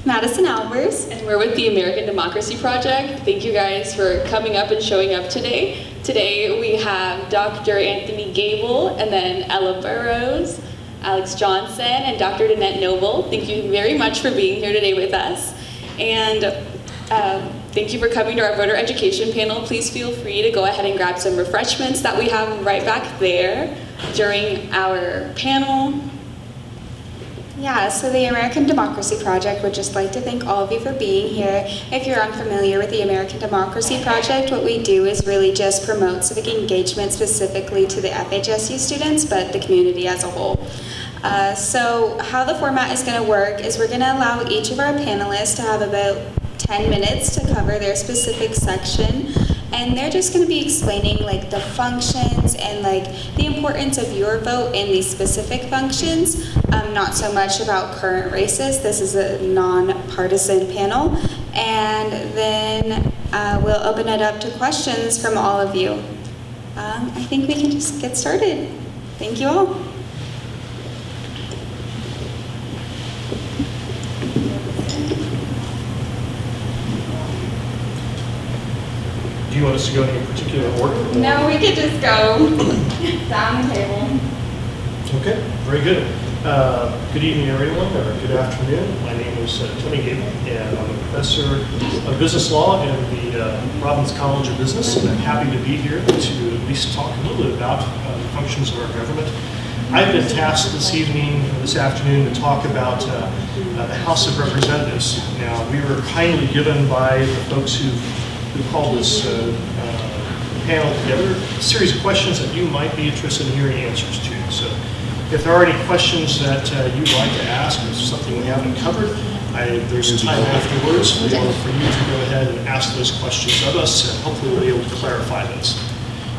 Madison Albers. And we're with the American Democracy Project. Thank you guys for coming up and showing up today. Today we have Dr. Anthony Gabel, and then Ella Burrows, Alex Johnson, and Dr. Donnette Noble. Thank you very much for being here today with us. And thank you for coming to our voter education panel. Please feel free to go ahead and grab some refreshments that we have right back there during our panel. Yeah, so the American Democracy Project would just like to thank all of you for being here. If you're unfamiliar with the American Democracy Project, what we do is really just promote civic engagement specifically to the FHSU students, but the community as a whole. So how the format is going to work is we're going to allow each of our panelists to have about 10 minutes to cover their specific section, and they're just going to be explaining like the functions and like the importance of your vote in these specific functions, not so much about current races. This is a non-partisan panel, and then we'll open it up to questions from all of you. I think we can just get started. Thank you all. Do you want us to go in a particular order? No, we could just go down the table. Okay, very good. Good evening, everyone, or good afternoon. My name is Tony Gabel, and I'm a professor of business law in the Providence College of Business, and I'm happy to be here to at least talk a little bit about the functions of our government. I've been tasked this afternoon, to talk about the House of Representatives. Now, we were kindly given by the folks who called this panel together a series of questions that you might be interested in hearing answers to. So if there are any questions that you'd like to ask, or something we haven't covered, there's time afterwards for you to go ahead and ask those questions of us, and hopefully we'll be able to clarify those.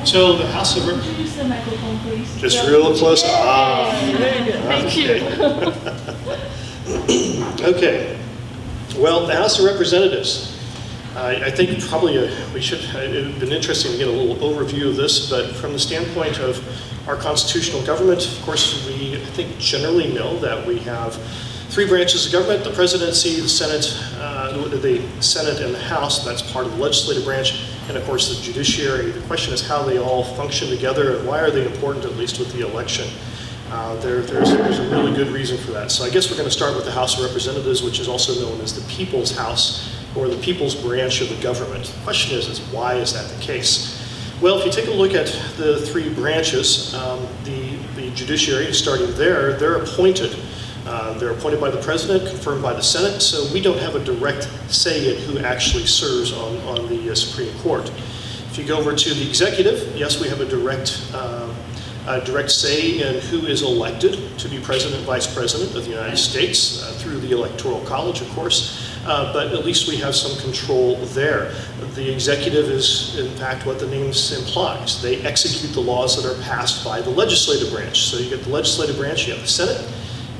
So the House of Representatives. Use the microphone, please. Just real close. Thank you. Okay. Well, the House of Representatives. I think probably it would have been interesting to get a little overview of this, but from the standpoint of our constitutional government, of course, I think generally know that we have three branches of government: the Presidency, the Senate and the House. That's part of the legislative branch, and of course the judiciary. The question is how they all function together, and why are they important, at least with the election. There's a really good reason for that. So I guess we're going to start with the House of Representatives, which is also known as the People's House, or the People's branch of the government. The question is why is that the case? Well, if you take a look at the three branches, the judiciary, starting there, they're appointed. They're appointed by the president, confirmed by the Senate, so we don't have a direct say in who actually serves on the Supreme Court. If you go over to the executive, yes, we have a direct say in who is elected to be president, vice president of the United States through the Electoral College, of course. But at least we have some control there. The executive is, in fact, what the name implies. They execute the laws that are passed by the legislative branch. So you get the legislative branch, you have the Senate,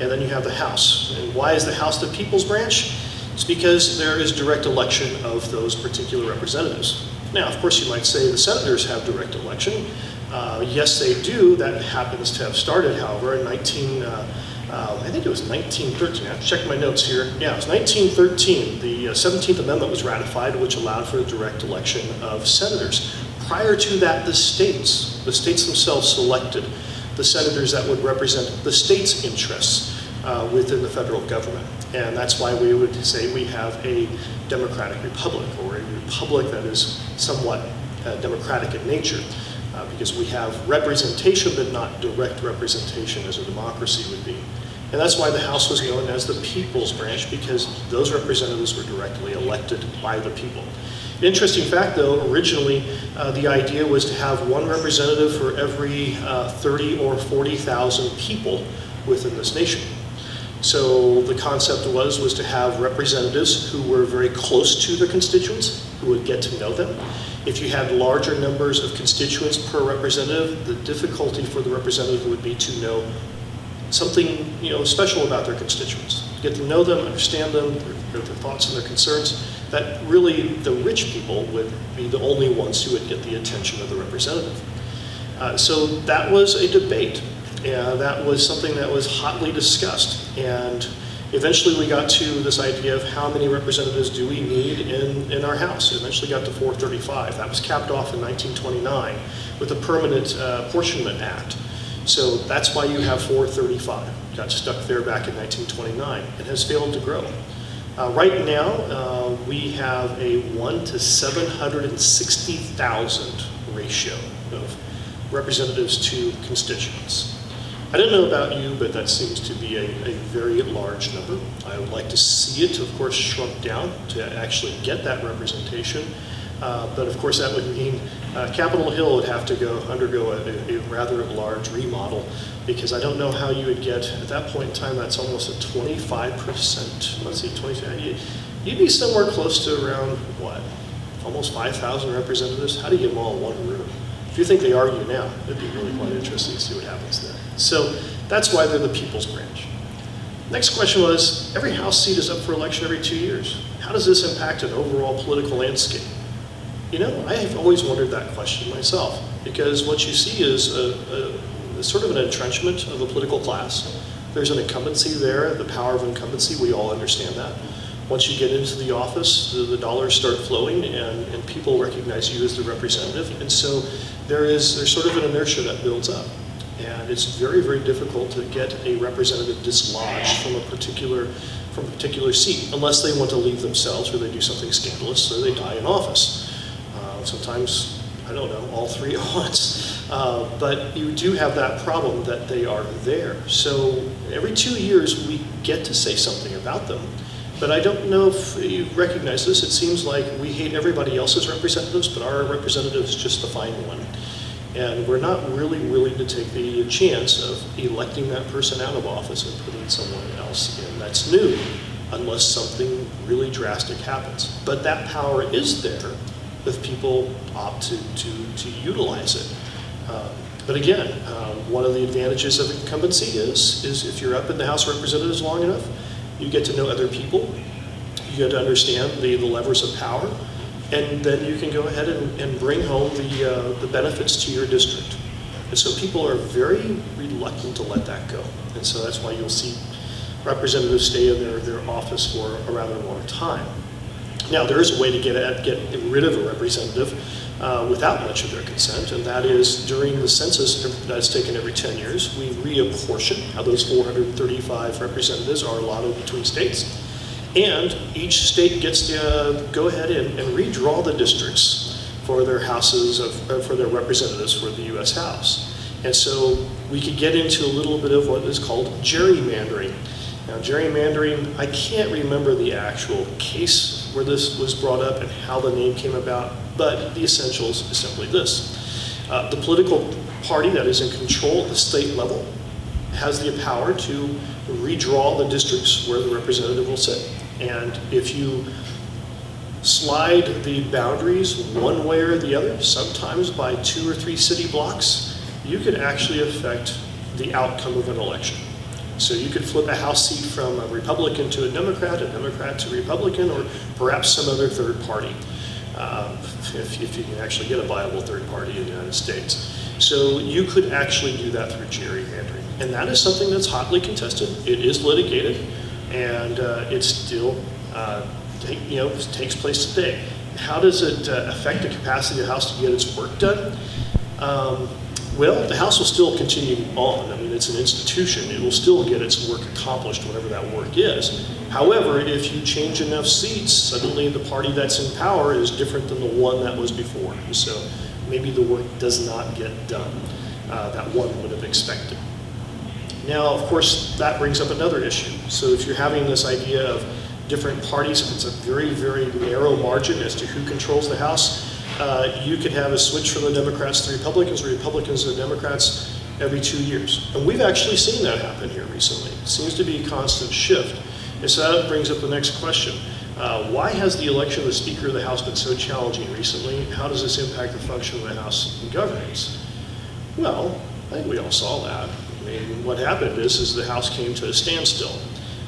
and then you have the House. And why is the House the People's branch? It's because there is direct election of those particular representatives. Now, of course, you might say the senators have direct election. Yes, they do. That happens to have started, however, in I think it was 1913. I have to check my notes here. Yeah, it was 1913. The 17th Amendment was ratified, which allowed for the direct election of senators. Prior to that, the states themselves selected the senators that would represent the state's interests within the federal government. And that's why we would say we have a democratic republic, or a republic that is somewhat democratic in nature. Because we have representation, but not direct representation as a democracy would be. And that's why the House was known as the People's Branch, because those representatives were directly elected by the people. Interesting fact, though, originally the idea was to have one representative for every 30 or 40,000 people within this nation. So the concept was to have representatives who were very close to their constituents, who would get to know them. If you had larger numbers of constituents per representative, the difficulty for the representative would be to know something special about their constituents. Get to know them, understand them, their thoughts and their concerns. That really, the rich people would be the only ones who would get the attention of the representative. So that was a debate. That was something that was hotly discussed. And Eventually we got to this idea of how many representatives do we need in our House. It eventually got to 435. That was capped off in 1929 with a Permanent Apportionment Act. So that's why you have 435. Got stuck there back in 1929 and has failed to grow. Right now, we have a 1 to 760,000 ratio of representatives to constituents. I don't know about you, but that seems to be a very large number. I would like to see it, of course, shrunk down to actually get that representation. But of course, that would mean Capitol Hill would have to undergo a rather large remodel, because I don't know how you would get, at that point in time, that's almost a 25%, let's see, 25, you'd be somewhere close to around, what, almost 5,000 representatives? How do you get them all in one room? If you think they argue now, it'd be really quite interesting to see what happens there. So that's why they're the people's branch. Next question was, every House seat is up for election every 2 years. How does this impact an overall political landscape? You know, I have always wondered that question myself, because what you see is a sort of an entrenchment of a political class. There's an incumbency there, the power of incumbency, we all understand that. Once you get into the office, the dollars start flowing and people recognize you as the representative. And so there's sort of an inertia that builds up. And it's very, very difficult to get a representative dislodged from a particular seat, unless they want to leave themselves or they do something scandalous or they die in office. Sometimes, I don't know, all three at once. But you do have that problem that they are there. So every 2 years we get to say something about them. But I don't know if you recognize this. It seems like we hate everybody else's representatives, but our representative is just the fine one. And we're not really willing to take the chance of electing that person out of office and putting someone else in that's new, unless something really drastic happens. But that power is there if people opt to utilize it. But again, one of the advantages of incumbency is if you're up in the House of Representatives long enough, you get to know other people, you get to understand the levers of power, and then you can go ahead and bring home the benefits to your district. And so people are very reluctant to let that go. And so that's why you'll see representatives stay in their office for a rather long time. Now, there is a way to get rid of a representative without much of their consent, and that is during the census that's taken every 10 years, we reapportion how those 435 representatives are allotted between states. And each state gets to go ahead and redraw the districts for their houses, for their representatives for the U.S. House. And so we could get into a little bit of what is called gerrymandering. Now, gerrymandering, I can't remember the actual case where this was brought up and how the name came about, but the essentials is simply this. The political party that is in control at the state level has the power to redraw the districts where the representative will sit. And if you slide the boundaries one way or the other, sometimes by 2 or 3 city blocks, you could actually affect the outcome of an election. So you could flip a House seat from a Republican to a Democrat to Republican, or perhaps some other third party, if you can actually get a viable third party in the United States. So you could actually do that through gerrymandering. And that is something that's hotly contested. It is litigated, and it still takes place today. How does it affect the capacity of the House to get its work done? Well, the House will still continue on. I mean, it's an institution. It will still get its work accomplished, whatever that work is. However, if you change enough seats, suddenly the party that's in power is different than the one that was before. So maybe the work does not get done that one would have expected. Now, of course, that brings up another issue. So if you're having this idea of different parties, it's a very, very narrow margin as to who controls the House. You could have a switch from the Democrats to the Republicans, or Republicans to the Democrats every 2 years. And we've actually seen that happen here recently. It seems to be a constant shift. And so that brings up the next question. Why has the election of the Speaker of the House been so challenging recently? How does this impact the function of the House and governance? Well, I think we all saw that. I mean, what happened is the House came to a standstill.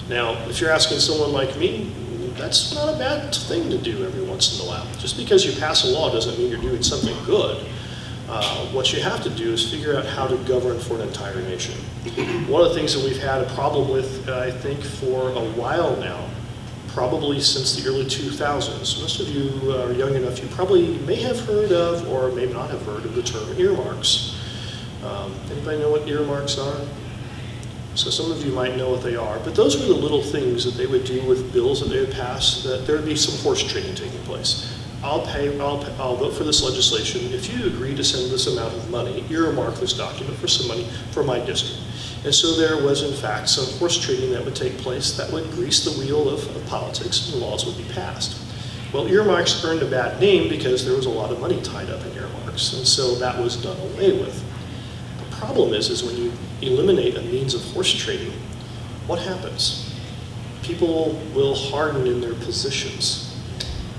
Now, if you're asking someone like me, that's not a bad thing to do every once in a while. Just because you pass a law doesn't mean you're doing something good. What you have to do is figure out how to govern for an entire nation. One of the things that we've had a problem with, I think, for a while now, probably since the early 2000s. Most of you are young enough, you probably may have heard of or may not have heard of the term earmarks. Anybody know what earmarks are? So some of you might know what they are, but those were the little things that they would do with bills that they would pass, that there would be some horse trading taking place. I'll vote for this legislation if you agree to send this amount of money, earmark this document for some money for my district. And so there was, in fact, some horse trading that would take place that would grease the wheel of politics, and laws would be passed. Well, earmarks earned a bad name because there was a lot of money tied up in earmarks, and so that was done away with. The problem is when you eliminate a means of horse trading, what happens? People will harden in their positions.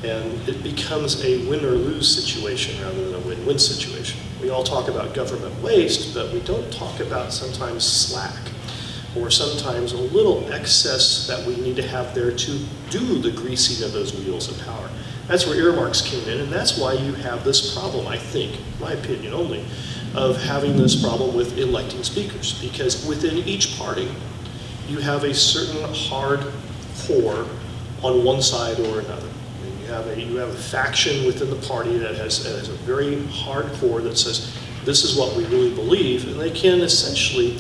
And it becomes a win or lose situation rather than a win-win situation. We all talk about government waste, but we don't talk about sometimes slack or sometimes a little excess that we need to have there to do the greasing of those wheels of power. That's where earmarks came in, and that's why you have this problem, I think, my opinion only, of having this problem with electing speakers. Because within each party, you have a certain hard core on one side or another. You have a faction within the party that has a very hard core that says, this is what we really believe, and they can essentially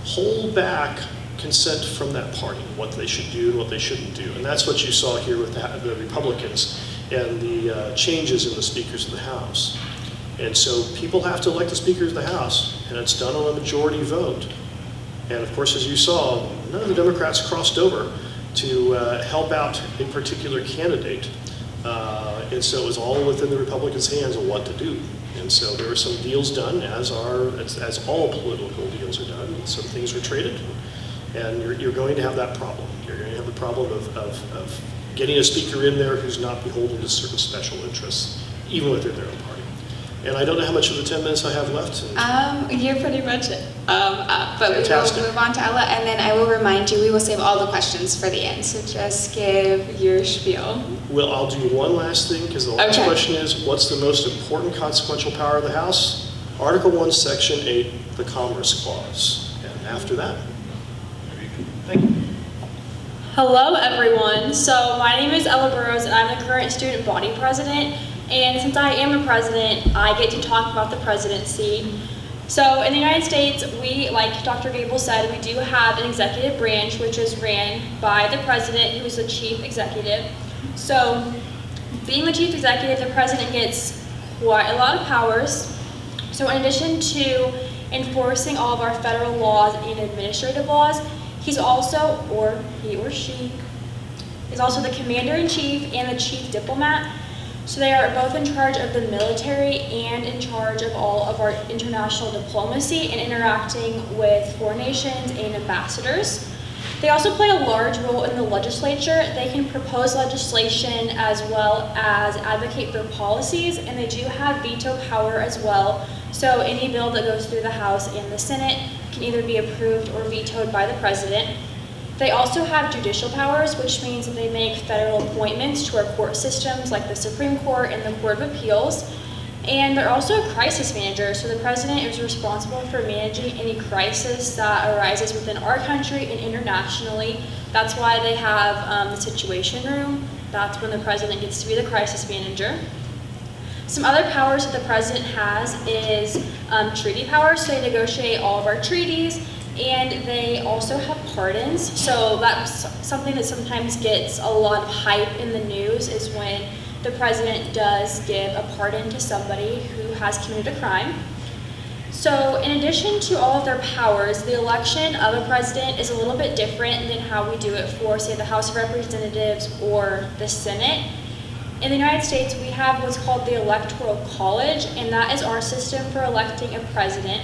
hold back consent from that party, what they should do and what they shouldn't do. And that's what you saw here with the Republicans and the changes in the speakers of the House. And so people have to elect the speakers of the House, and it's done on a majority vote. And of course, as you saw, none of the Democrats crossed over to help out a particular candidate. And so it was all within the Republicans' hands of what to do. And so there were some deals done, as all political deals are done. And some things were traded, and you're going to have that problem. You're going to have the problem of getting a speaker in there who's not beholden to certain special interests, even within their own party. And I don't know how much of the 10 minutes I have left. You're pretty much it. But Fantastic. we will move on to Ella, and then I will remind you, we will save all the questions for the end. So just give your spiel. Well, I'll do one last thing, because the last Okay. question is, what's the most important consequential power of the House? Article 1, Section 8, the Commerce Clause. And after that, thank you. Hello everyone, so my name is Ella Burrows and I'm the current student body president, and since I am a president, I get to talk about the presidency. So in the United States, we, like Dr. Gabel said, we do have an executive branch which is ran by the president, who is the chief executive. So being the chief executive, the president gets quite a lot of powers. So in addition to enforcing all of our federal laws and administrative laws, he's also, or he or she, is also the commander-in-chief and the chief diplomat. So they are both in charge of the military and in charge of all of our international diplomacy and interacting with foreign nations and ambassadors. They also play a large role in the legislature. They can propose legislation as well as advocate for policies, and they do have veto power as well. So any bill that goes through the House and the Senate can either be approved or vetoed by the president. They also have judicial powers, which means that they make federal appointments to our court systems like the Supreme Court and the Court of Appeals. And they're also a crisis manager, so the president is responsible for managing any crisis that arises within our country and internationally. That's why they have the Situation Room. That's when the president gets to be the crisis manager. Some other powers that the president has is treaty powers, so they negotiate all of our treaties, and they also have pardons. So that's something that sometimes gets a lot of hype in the news, is when the president does give a pardon to somebody who has committed a crime. So in addition to all of their powers, the election of a president is a little bit different than how we do it for, say, the House of Representatives or the Senate. In the United States, we have what's called the Electoral College, and that is our system for electing a president.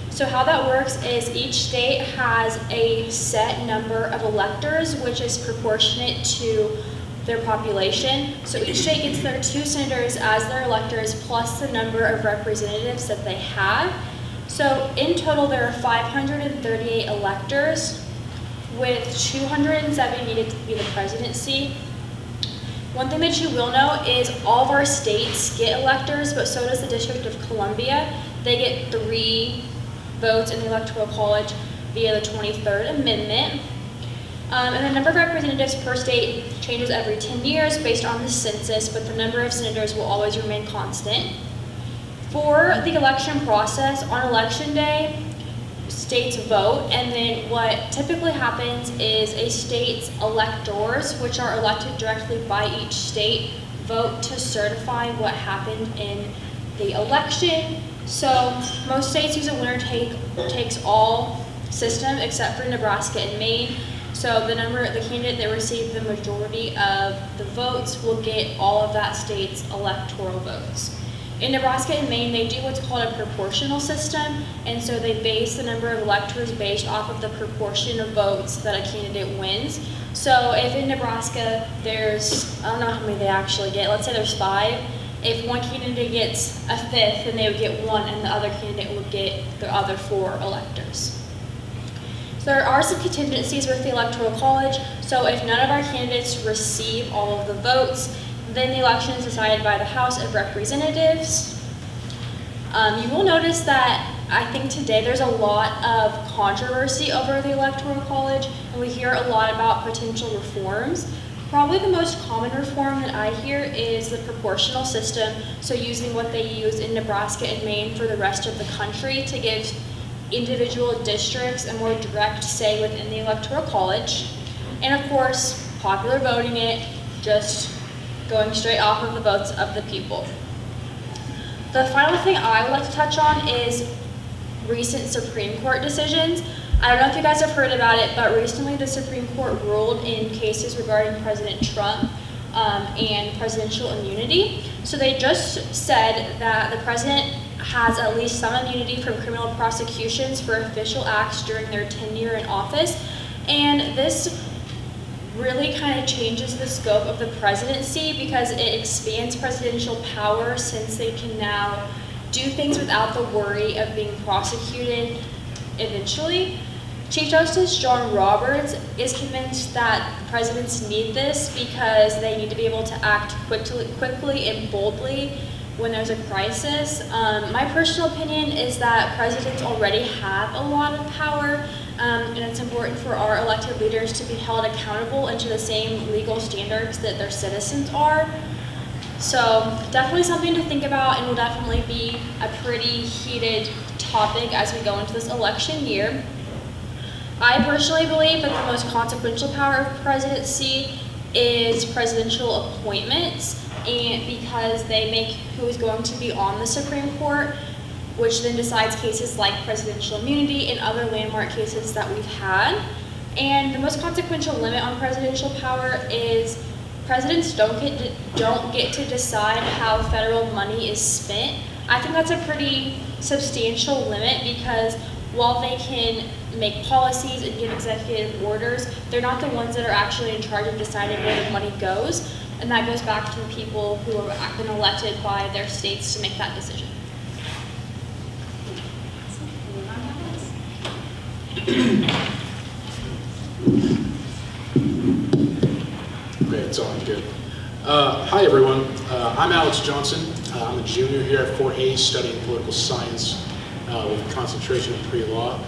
So how that works is each state has a set number of electors, which is proportionate to their population. So each state gets their 2 senators as their electors, plus the number of representatives that they have. So in total, there are 538 electors, with 270 needed to be the presidency. One thing that you will know is all of our states get electors, but so does the District of Columbia. They get 3 votes in the Electoral College via the 23rd Amendment. And the number of representatives per state changes every 10 years based on the census, but the number of senators will always remain constant. For the election process, on election day, states vote, and then what typically happens is a state's electors, which are elected directly by each state, vote to certify what happened in the election. So most states use a winner-takes-all system except for Nebraska and Maine. So the candidate that received the majority of the votes will get all of that state's electoral votes. In Nebraska and Maine, they do what's called a proportional system, and so they base the number of electors based off of the proportion of votes that a candidate wins. So if in Nebraska there's, I don't know how many they actually get, let's say there's 5, if one candidate gets a 5th, then they would get 1, and the other candidate would get the other 4 electors. So there are some contingencies with the Electoral College, so if none of our candidates receive all of the votes, then the election is decided by the House of Representatives. You will notice that I think today there's a lot of controversy over the Electoral College, and we hear a lot about potential reforms. Probably the most common reform that I hear is the proportional system, so using what they use in Nebraska and Maine for the rest of the country to give individual districts a more direct say within the Electoral College. And of course, popular voting it, just going straight off of the votes of the people. The final thing I would like to touch on is recent Supreme Court decisions. I don't know if you guys have heard about it, but recently the Supreme Court ruled in cases regarding President Trump and presidential immunity. So they just said that the president has at least some immunity from criminal prosecutions for official acts during their tenure in office, and this really kind of changes the scope of the presidency because it expands presidential power since they can now do things without the worry of being prosecuted eventually. Chief Justice John Roberts is convinced that presidents need this because they need to be able to act quickly and boldly when there's a crisis. My personal opinion is that presidents already have a lot of power, and it's important for our elected leaders to be held accountable and to the same legal standards that their citizens are. So definitely something to think about, and will definitely be a pretty heated topic as we go into this election year. I personally believe that the most consequential power of the presidency is presidential appointments, and because they make who is going to be on the Supreme Court, which then decides cases like presidential immunity and other landmark cases that we've had. And the most consequential limit on presidential power is presidents don't get to decide how federal money is spent. I think that's a pretty substantial limit because while they can make policies and give executive orders, they're not the ones that are actually in charge of deciding where the money goes. And that goes back to the people who have been elected by their states to make that decision. Okay, it's on, good. Hi everyone, I'm Alex Johnson. I'm a junior here at Fort Hays studying political science with a concentration in pre-law.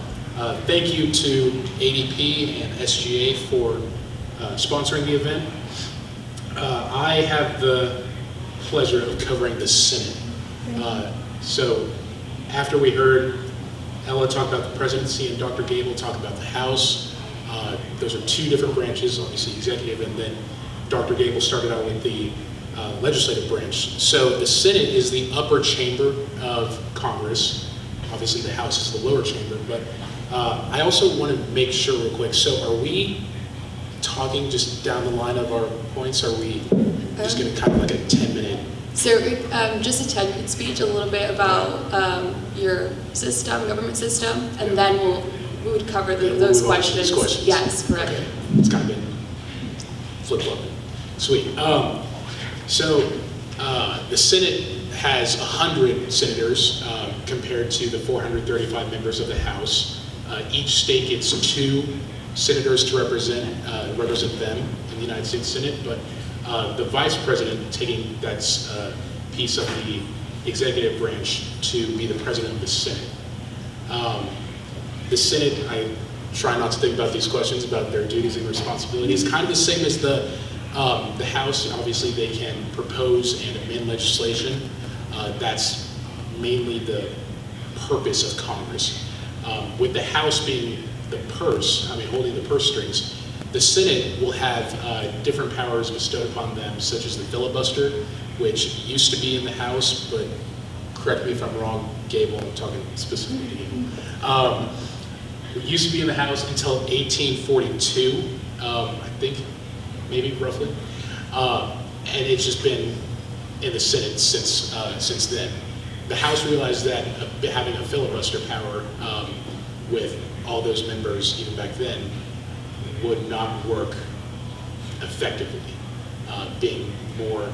Thank you to ADP and SGA for sponsoring the event. I have the pleasure of covering the Senate. So after we heard Ella talk about the presidency and Dr. Gabel talk about the House, those are 2 different branches, obviously executive, and then Dr. Gabel started out with the legislative branch. So the Senate is the upper chamber of Congress. Obviously the House is the lower chamber, but I also want to make sure real quick, so are we talking just down the line of our points? Are we just going to kind of like a 10-minute? So just a 10-minute speech, a little bit about your system, government system, and then we would cover those questions. Yes, correct. Okay. It's kind of been flip-flopped. Sweet. So the Senate has 100 senators compared to the 435 members of the House. Each state gets 2 senators to represent them in the United States Senate, but the vice president taking that piece of the executive branch to be the president of the Senate. The Senate, I try not to think about these questions about their duties and responsibilities, kind of the same as the House. Obviously, they can propose and amend legislation. That's mainly the purpose of Congress. With the House being the purse, holding the purse strings, the Senate will have different powers bestowed upon them, such as the filibuster, which used to be in the House, but correct me if I'm wrong, Gabel, I'm talking specifically to Gabel. It used to be in the House until 1842, I think, maybe roughly, and it's just been in the Senate since then. The House realized that having a filibuster power with all those members, even back then, would not work effectively, having more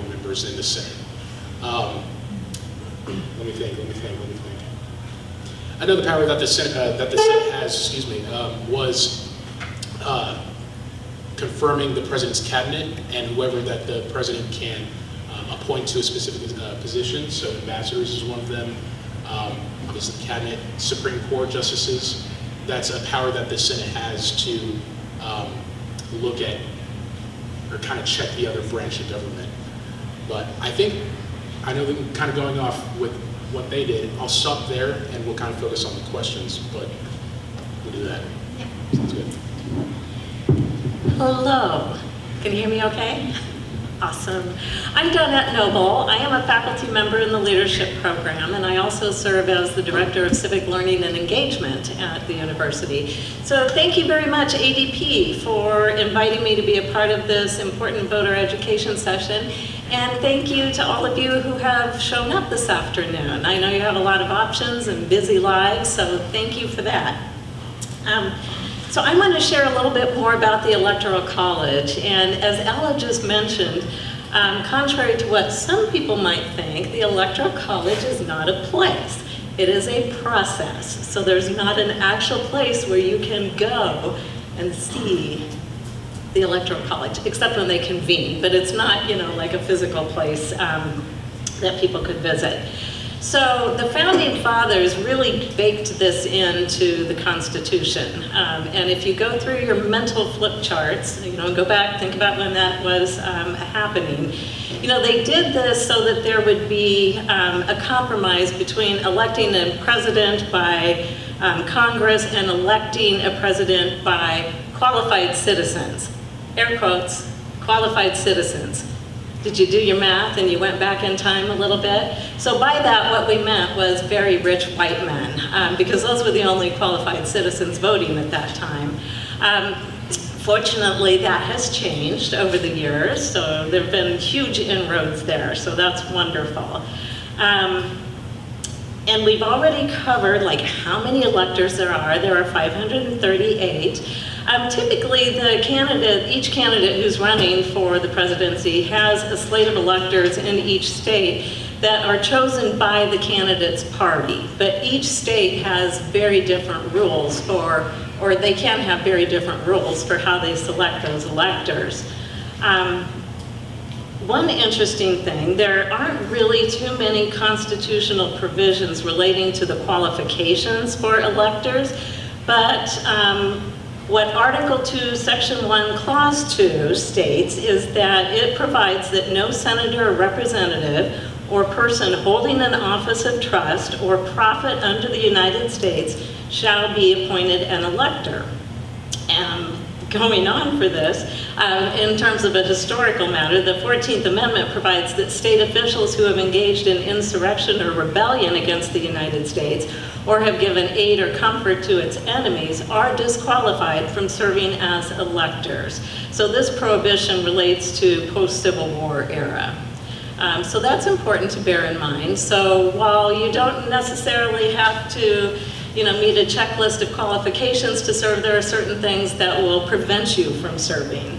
members in the Senate. Let me think. Another power that the Senate has, was confirming the president's cabinet and whoever that the president can appoint to a specific position. So ambassadors is one of them. Obviously, cabinet, Supreme Court justices. That's a power that the Senate has to look at or kind of check the other branch of government. But I know I'm kind of going off with what they did. I'll stop there and we'll kind of focus on the questions, but we'll do that. Sounds good. Hello. Can you hear me okay? Awesome. I'm Donnette Noble. I am a faculty member in the leadership program, and I also serve as the Director of Civic Learning and Engagement at the university. So thank you very much, ADP, for inviting me to be a part of this important voter education session. And thank you to all of you who have shown up this afternoon. I know you have a lot of options and busy lives, so thank you for that. So I want to share a little bit more about the Electoral College. And as Ella just mentioned, contrary to what some people might think, the Electoral College is not a place. It is a process. So there's not an actual place where you can go and see the Electoral College, except when they convene. But it's not, like a physical place that people could visit. So the Founding Fathers really baked this into the Constitution. And if you go through your mental flip charts, go back, think about when that was happening. They did this so that there would be a compromise between electing a president by Congress and electing a president by qualified citizens. Air quotes, qualified citizens. Did you do your math and you went back in time a little bit? So by that, what we meant was very rich white men, because those were the only qualified citizens voting at that time. Fortunately, that has changed over the years, so there have been huge inroads there, so that's wonderful. And we've already covered how many electors there are. There are 538. Typically, each candidate who's running for the presidency has a slate of electors in each state that are chosen by the candidate's party. But each state has very different rules, or they can have very different rules for how they select those electors. One interesting thing, there aren't really too many constitutional provisions relating to the qualifications for electors, but what Article 2, Section 1, Clause 2 states is that it provides that no senator or representative or person holding an office of trust or profit under the United States shall be appointed an elector. And going on for this, in terms of a historical matter, the 14th Amendment provides that state officials who have engaged in insurrection or rebellion against the United States or have given aid or comfort to its enemies are disqualified from serving as electors. So this prohibition relates to post-Civil War era. So that's important to bear in mind. So while you don't necessarily have to meet a checklist of qualifications to serve, there are certain things that will prevent you from serving.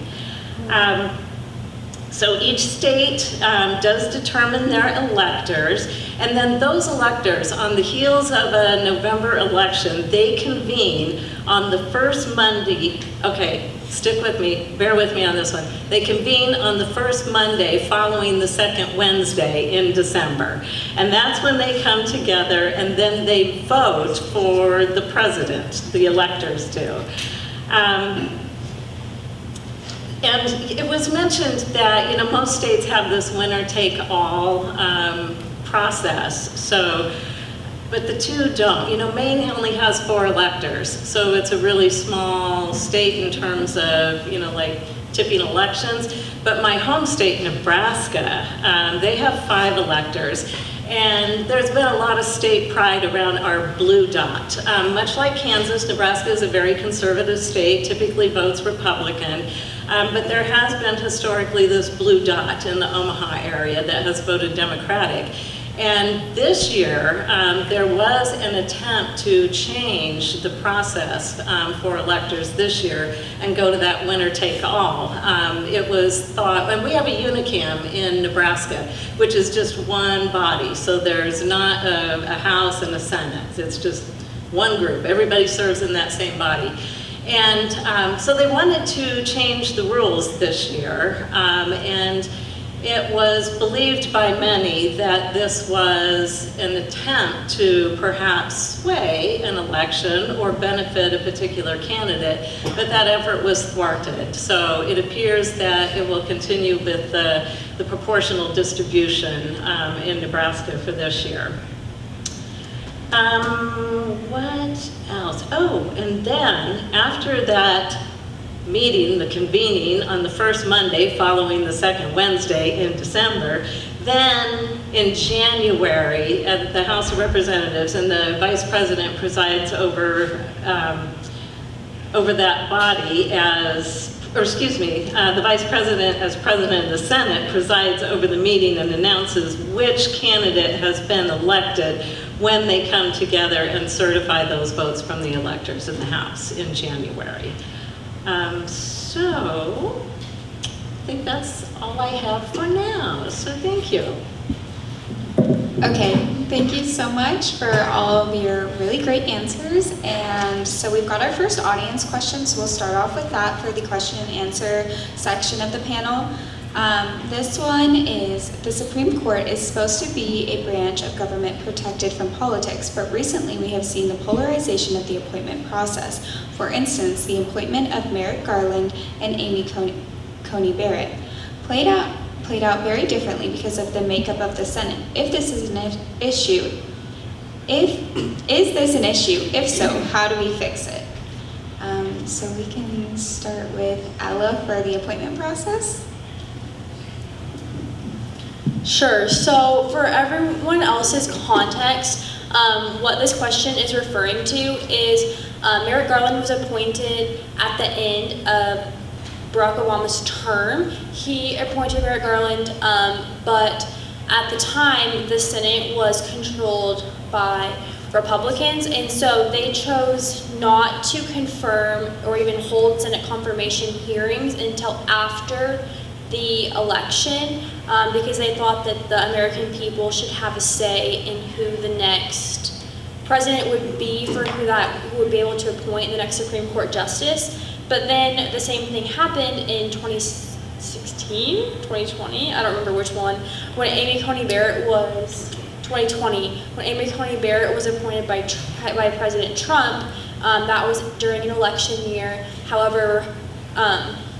So each state does determine their electors, and then those electors, on the heels of a November election, they convene on the first Monday. Okay, stick with me, bear with me on this one. They convene on the first Monday following the second Wednesday in December. And that's when they come together and then they vote for the president, the electors do. And it was mentioned that, you know, most states have this winner-take-all process. So, but the two don't. You know, Maine only has 4 electors, so it's a really small state in terms of, you know, like tipping elections. But my home state, Nebraska, they have 5 electors. And there's been a lot of state pride around our blue dot. Much like Kansas, Nebraska is a very conservative state, typically votes Republican. But there has been historically this blue dot in the Omaha area that has voted Democratic. And this year, there was an attempt to change the process for electors this year and go to that winner-take-all. It was thought, and we have a unicam in Nebraska, which is just one body. So there's not a House and a Senate. It's just one group. Everybody serves in that same body. And so they wanted to change the rules this year. And it was believed by many that this was an attempt to perhaps sway an election or benefit a particular candidate, but that effort was thwarted. So it appears that it will continue with the proportional distribution in Nebraska for this year. What else? Oh, and then after that meeting, the convening on the first Monday following the second Wednesday in December, then in January at the House of Representatives, and the Vice President presides over that body the Vice President as President of the Senate presides over the meeting and announces which candidate has been elected when they come together and certify those votes from the electors in the House in January. So I think that's all I have for now, so thank you. Okay, thank you so much for all of your really great answers. And so we've got our first audience question, so we'll start off with that for the question and answer section of the panel. This one is, the Supreme Court is supposed to be a branch of government protected from politics, but recently we have seen the polarization of the appointment process. For instance, the appointment of Merrick Garland and Amy Coney Barrett played out very differently because of the makeup of the Senate. If this is an issue, is this an issue? If so, how do we fix it? So we can start with Ella for the appointment process. Sure, so for everyone else's context, what this question is referring to is Merrick Garland was appointed at the end of Barack Obama's term. He appointed Merrick Garland, but at the time the Senate was controlled by Republicans, and so they chose not to confirm or even hold Senate confirmation hearings until after the election, because they thought that the American people should have a say in who the next president would be, for who would be able to appoint the next Supreme Court justice. But then the same thing happened in 2016, 2020, I don't remember which one, when Amy Coney Barrett was, 2020, when Amy Coney Barrett was appointed by President Trump. That was during an election year. However,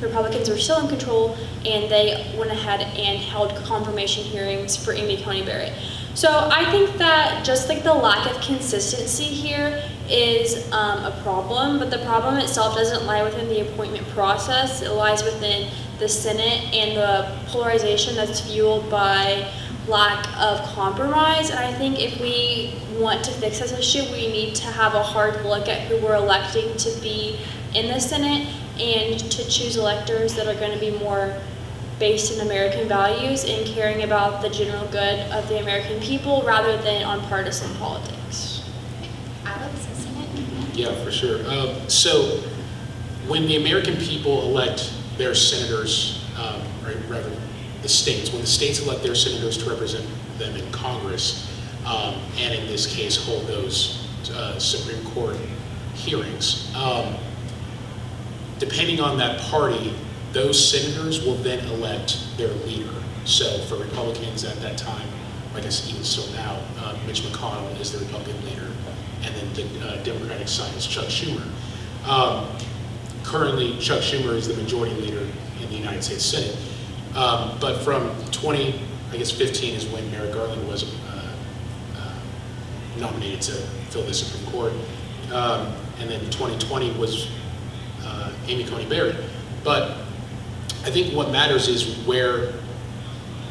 Republicans were still in control, and they went ahead and held confirmation hearings for Amy Coney Barrett. So I think that just like the lack of consistency here is a problem, but the problem itself doesn't lie within the appointment process. It lies within the Senate and the polarization that's fueled by lack of compromise. And I think if we want to fix this issue, we need to have a hard look at who we're electing to be in the Senate and to choose electors that are going to be more based in American values and caring about the general good of the American people rather than on partisan politics. Alex, isn't it? Yeah, for sure. So when the American people elect their senators, or rather the states, when the states elect their senators to represent them in Congress, and in this case hold those Supreme Court hearings, depending on that party, those senators will then elect their leader. So for Republicans at that time, I guess even still now, Mitch McConnell is the Republican leader, and then the Democratic side is Chuck Schumer. Currently, Chuck Schumer is the majority leader in the United States Senate. But from 15 is when Merrick Garland was nominated to fill the Supreme Court. And then 2020 was Amy Coney Barrett. But I think what matters is where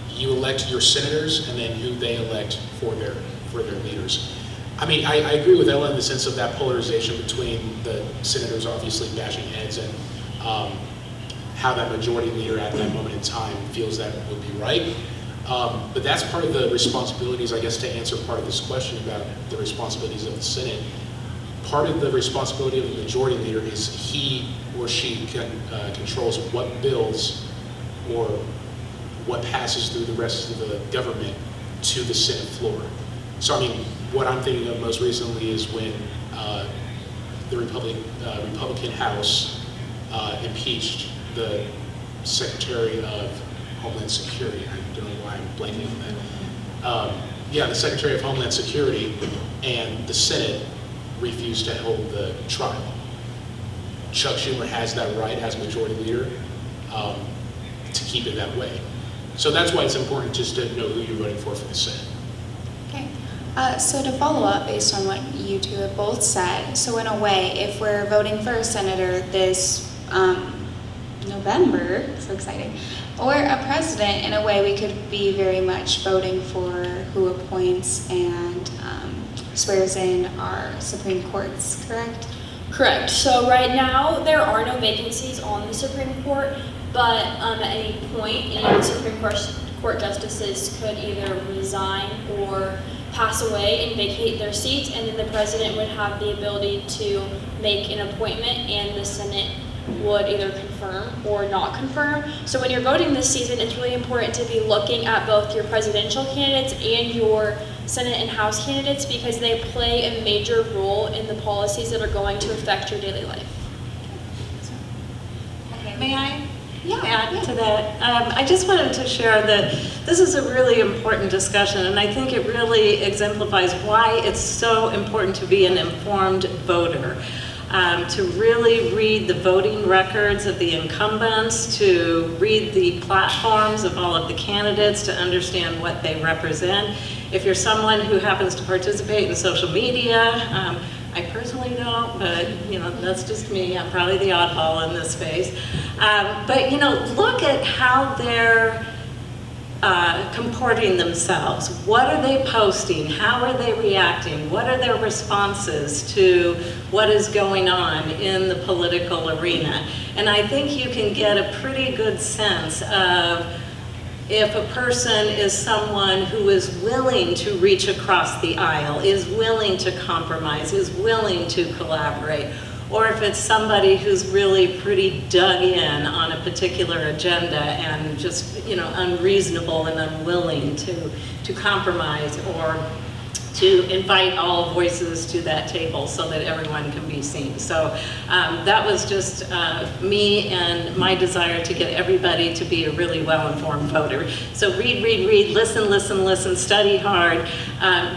you elect your senators and then who they elect for their leaders. I mean, I agree with Ella in the sense of that polarization between the senators obviously bashing heads and how that majority leader at that moment in time feels that would be right. But that's part of the responsibilities, I guess, to answer part of this question about the responsibilities of the Senate. Part of the responsibility of the majority leader is he or she controls what bills or what passes through the rest of the government to the Senate floor. So I mean, what I'm thinking of most recently is when the Republican House impeached the Secretary of Homeland Security. I don't know why I'm blanking on that. The Secretary of Homeland Security, and the Senate refused to hold the trial. Chuck Schumer has that right as majority leader to keep it that way. So that's why it's important just to know who you're voting for the Senate. Okay. So to follow up based on what you two have both said, so in a way, if we're voting for a senator this November, so exciting, or a president, in a way we could be very much voting for who appoints and swears in our Supreme Courts, correct? Correct. So right now, there are no vacancies on the Supreme Court, but at any point, any Supreme Court justices could either resign or pass away and vacate their seats, and then the president would have the ability to make an appointment, and the Senate would either confirm or not confirm. So when you're voting this season, it's really important to be looking at both your presidential candidates and your Senate and House candidates, because they play a major role in the policies that are going to affect your daily life. Okay. May I Yeah. add to that? I just wanted to share that this is a really important discussion, and I think it really exemplifies why it's so important to be an informed voter. To really read the voting records of the incumbents, to read the platforms of all of the candidates, to understand what they represent. If you're someone who happens to participate in social media, I personally don't, but that's just me. I'm probably the oddball in this space. But look at how they're comporting themselves. What are they posting? How are they reacting? What are their responses to what is going on in the political arena? And I think you can get a pretty good sense of if a person is someone who is willing to reach across the aisle, is willing to compromise, is willing to collaborate, or if it's somebody who's really pretty dug in on a particular agenda and just, unreasonable and unwilling to compromise or to invite all voices to that table so that everyone can be seen. So that was just me and my desire to get everybody to be a really well-informed voter. So read, listen, study hard.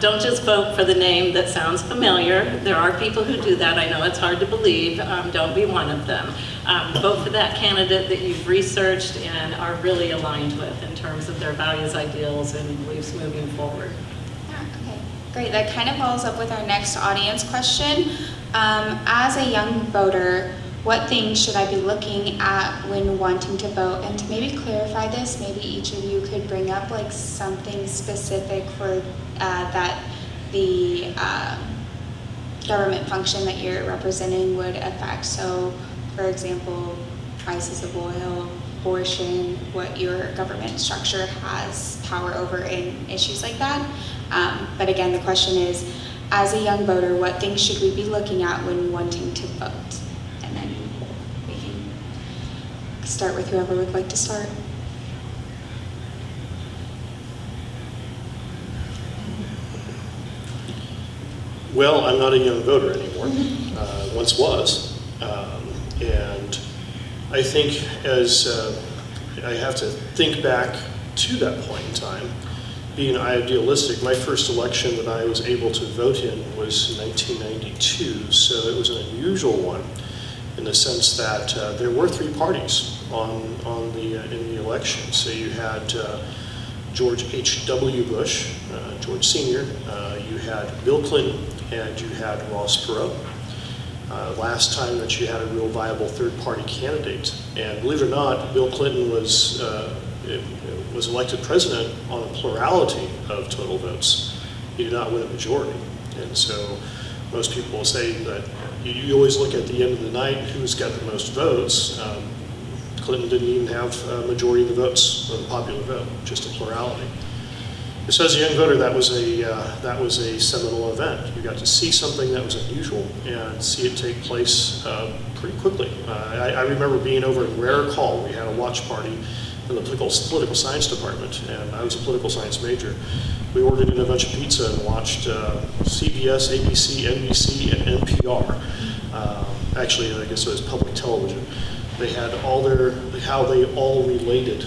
Don't just vote for the name that sounds familiar. There are people who do that. I know it's hard to believe. Don't be one of them. Vote for that candidate that you've researched and are really aligned with in terms of their values, ideals, and beliefs moving forward. Okay, great. That kind of follows up with our next audience question. As a young voter, what things should I be looking at when wanting to vote? And to maybe clarify this, maybe each of you could bring up like something specific for that the government function that you're representing would affect. So, for example, prices of oil, abortion, what your government structure has power over in issues like that. But again, the question is, as a young voter, what things should we be looking at when wanting to vote? And then we can start with whoever would like to start. Well, I'm not a young voter anymore. Once was. And I think as I have to think back to that point in time, being idealistic, my first election that I was able to vote in was 1992, so it was an unusual one in the sense that there were three parties in the election. So you had George H.W. Bush, George Sr., you had Bill Clinton, and you had Ross Perot. Last time that you had a real viable third-party candidate. And believe it or not, Bill Clinton was elected president on a plurality of total votes. He did not win a majority. And so most people will say that you always look at the end of the night, who's got the most votes. Clinton didn't even have a majority of the votes of the popular vote, just a plurality. So as a young voter, that was a seminal event. You got to see something that was unusual and see it take place pretty quickly. I remember being over in Rarick Hall. We had a watch party in the political science department, and I was a political science major. We ordered in a bunch of pizza and watched CBS, ABC, NBC, and NPR. Actually, I guess it was public television. They had how they all related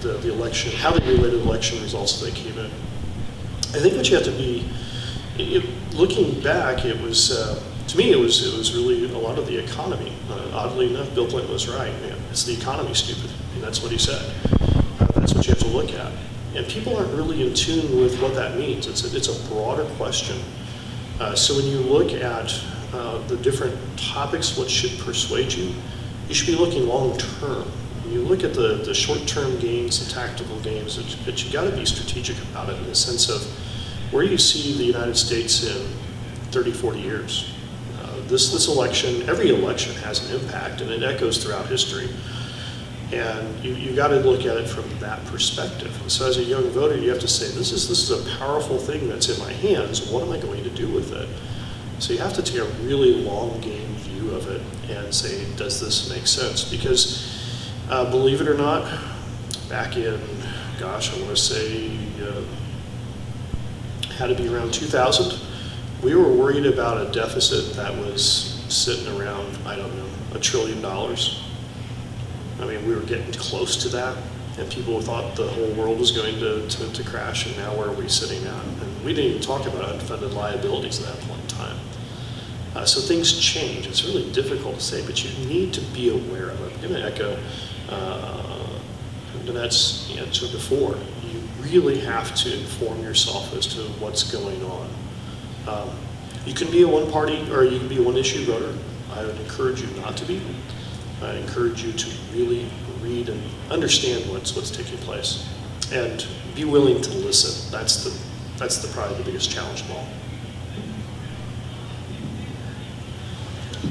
the election, how they related election results as they came in. I think what you have to be, looking back, it was, to me, it was really a lot of the economy. Oddly enough, Bill Clinton was right. Man, it's the economy, stupid. And that's what he said. That's what you have to look at. And people aren't really in tune with what that means. It's a broader question. So when you look at the different topics, what should persuade you, you should be looking long term. When you look at the short-term gains, the tactical gains, but you got to be strategic about it in the sense of where you see the United States in 30, 40 years. This election, every election has an impact, and it echoes throughout history. And you got to look at it from that perspective. And so as a young voter, you have to say, this is a powerful thing that's in my hands. What am I going to do with it? So you have to take a really long game view of it and say, does this make sense? Because believe it or not, back in, gosh, I want to say, had to be around 2000, we were worried about a deficit that was sitting around, I don't know, $1 trillion. I mean, we were getting close to that, and people thought the whole world was going to crash, and now where are we sitting at? And we didn't even talk about unfunded liabilities at that point in time. So things change. It's really difficult to say, but you need to be aware of it. I'm going to echo Donnette's answer before. You really have to inform yourself as to what's going on. You can be a one-party, or you can be a one-issue voter. I would encourage you not to be. I encourage you to really read and understand what's taking place, and be willing to listen. That's probably the biggest challenge of all.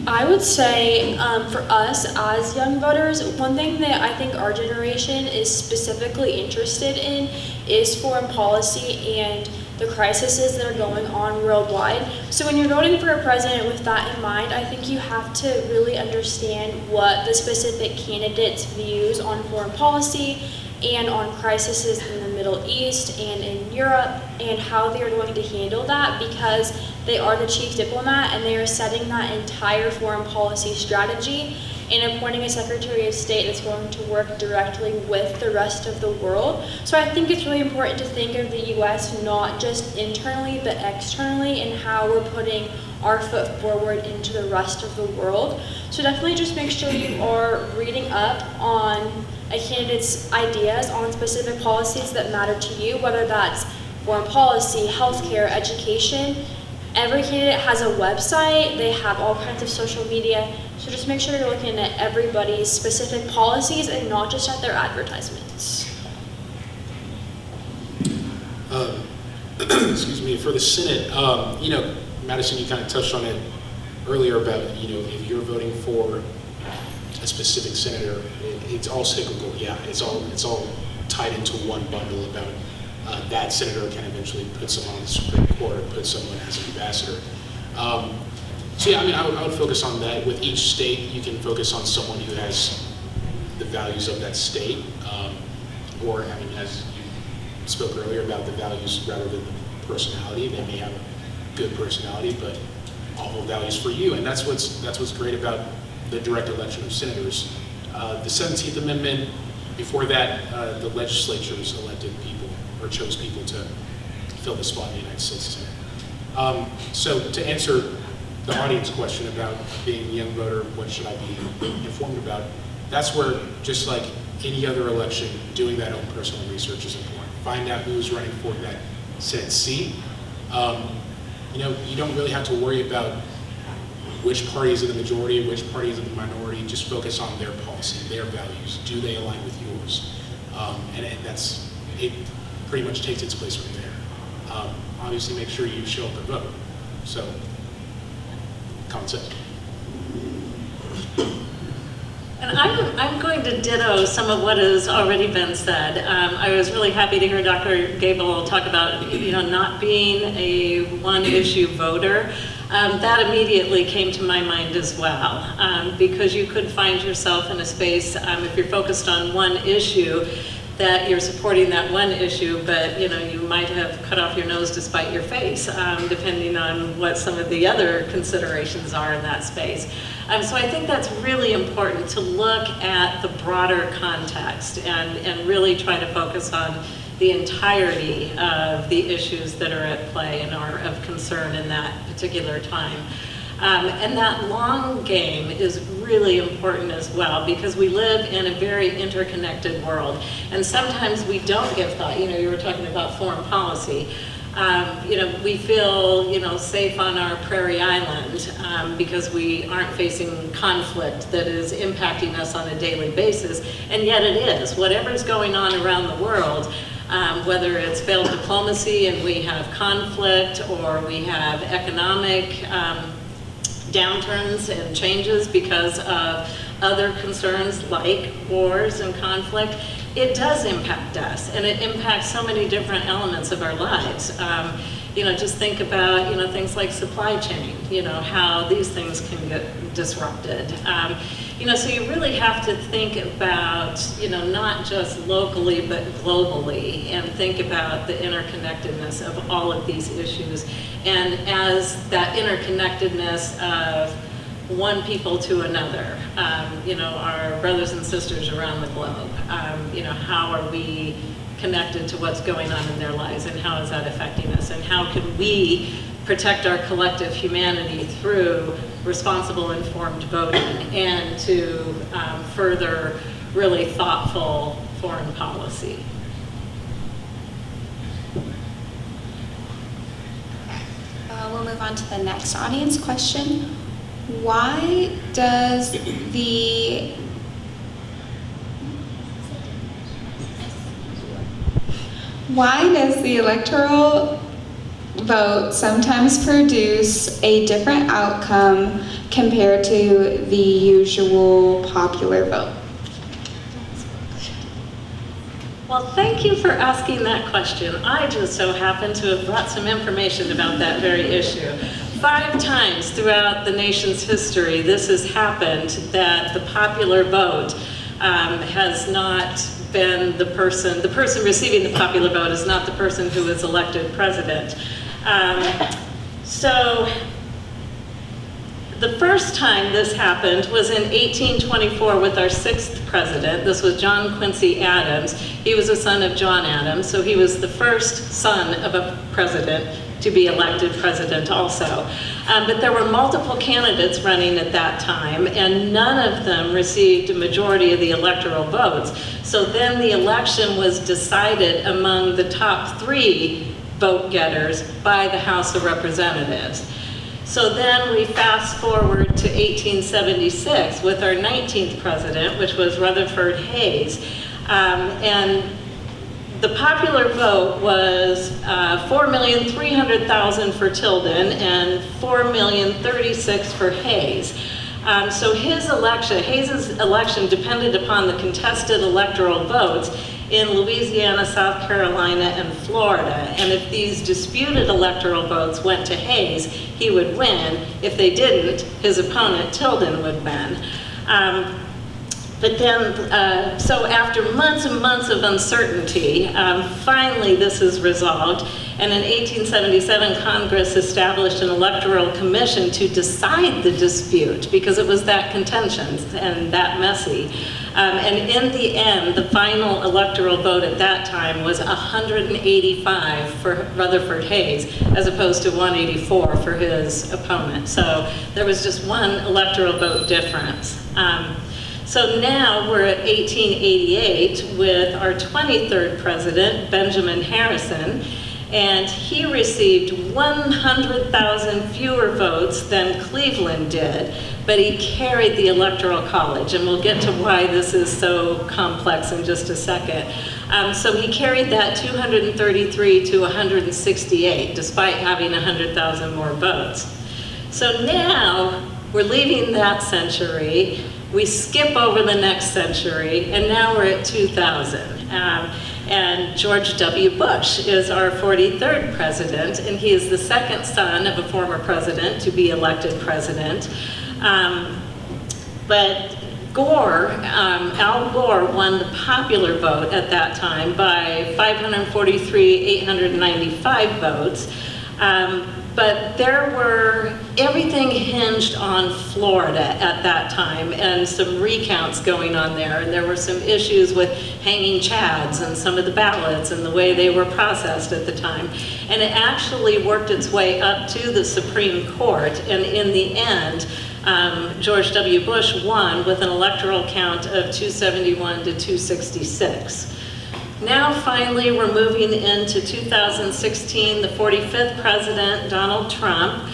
I would say for us as young voters, one thing that I think our generation is specifically interested in is foreign policy and the crises that are going on worldwide. So when you're voting for a president with that in mind, I think you have to really understand what the specific candidate's views on foreign policy and on crises in the Middle East and in Europe and how they are going to handle that, because they are the chief diplomat and they are setting that entire foreign policy strategy and appointing a Secretary of State that's going to work directly with the rest of the world. So I think it's really important to think of the US not just internally but externally and how we're putting our foot forward into the rest of the world. So definitely just make sure you are reading up on a candidate's ideas on specific policies that matter to you, whether that's foreign policy, healthcare, education. Every candidate has a website, they have all kinds of social media, so just make sure you're looking at everybody's specific policies and not just at their advertisements. Excuse me, for the Senate, Madison, you kind of touched on it earlier about, if you're voting for a specific senator, it's all cyclical. Yeah, it's all tied into one bundle about that senator can eventually put someone on the Supreme Court or put someone as an ambassador. So yeah, I would focus on that. With each state, you can focus on someone who has the values of that state, or as you spoke earlier about the values rather than the personality. They may have a good personality, but awful values for you, and that's what's great about the direct election of senators. The 17th Amendment, before that, the legislatures elected people or chose people to fill the spot in the United States Senate. So to answer the audience question about being a young voter, what should I be informed about? That's where, just like any other election, doing that own personal research is important. Find out who's running for that Senate seat. You know, you don't really have to worry about which party is in the majority, which party is in the minority. Just focus on their policy, their values. Do they align with yours? And it pretty much takes its place from there. Obviously, make sure you show up and vote. So, common sense. And I'm going to ditto some of what has already been said. I was really happy to hear Dr. Gabel talk about, you know, not being a one-issue voter. That immediately came to my mind as well, because you could find yourself in a space, if you're focused on one issue, that you're supporting that one issue, but you know, you might have cut off your nose to spite your face, depending on what some of the other considerations are in that space. So I think that's really important to look at the broader context and really try to focus on the entirety of the issues that are at play and are of concern in that particular time. And that long game is really important as well, because we live in a very interconnected world. And sometimes we don't give thought. You know, you were talking about foreign policy. You know, we feel, you know, safe on our prairie island because we aren't facing conflict that is impacting us on a daily basis. And yet it is. Whatever's going on around the world, whether it's failed diplomacy and we have conflict, or we have economic downturns and changes because of other concerns like wars and conflict, it does impact us, and it impacts so many different elements of our lives. You know, just think about, you know, things like supply chain, you know, how these things can get disrupted. You know, so you really have to think about, you know, not just locally, but globally, and think about the interconnectedness of all of these issues. And as that interconnectedness of one people to another, you know, our brothers and sisters around the globe, you know, how are we connected to what's going on in their lives, and how is that affecting us, and how can we protect our collective humanity through responsible, informed voting, and to further really thoughtful foreign policy. We'll move on to the next audience question. Why does the electoral vote sometimes produce a different outcome compared to the usual popular vote? Well, thank you for asking that question. I just so happen to have brought some information about that very issue. 5 times throughout the nation's history, this has happened, that the popular vote has not been the person receiving the popular vote is not the person who is elected president. So the first time this happened was in 1824 with our 6th president. This was John Quincy Adams. He was a son of John Adams, so he was the first son of a president to be elected president also. But there were multiple candidates running at that time, and none of them received a majority of the electoral votes. So then the election was decided among the top 3 vote getters by the House of Representatives. So then we fast forward to 1876 with our 19th president, which was Rutherford Hayes. And the popular vote was 4,300,000 for Tilden and 4,036,000 for Hayes. So Hayes' election depended upon the contested electoral votes in Louisiana, South Carolina, and Florida. And if these disputed electoral votes went to Hayes, he would win. If they didn't, his opponent, Tilden, would win. But then, so after months and months of uncertainty, finally this is resolved. And in 1877, Congress established an electoral commission to decide the dispute because it was that contentious and that messy. And in the end, the final electoral vote at that time was 185 for Rutherford Hayes, as opposed to 184 for his opponent. So there was just one electoral vote difference. So now we're at 1888 with our 23rd president, Benjamin Harrison, and he received 100,000 fewer votes than Cleveland did, but he carried the Electoral College, and we'll get to why this is so complex in just a second. So he carried that 233 to 168, despite having 100,000 more votes. So now we're leaving that century, we skip over the next century, and now we're at 2000. And George W. Bush is our 43rd president, and he is the second son of a former president to be elected president. But Gore, Al Gore won the popular vote at that time by 543,895 votes. But everything hinged on Florida at that time and some recounts going on there. And there were some issues with hanging chads and some of the ballots and the way they were processed at the time. And it actually worked its way up to the Supreme Court. And in the end, George W. Bush won with an electoral count of 271 to 266. Now finally we're moving into 2016, the 45th president, Donald Trump.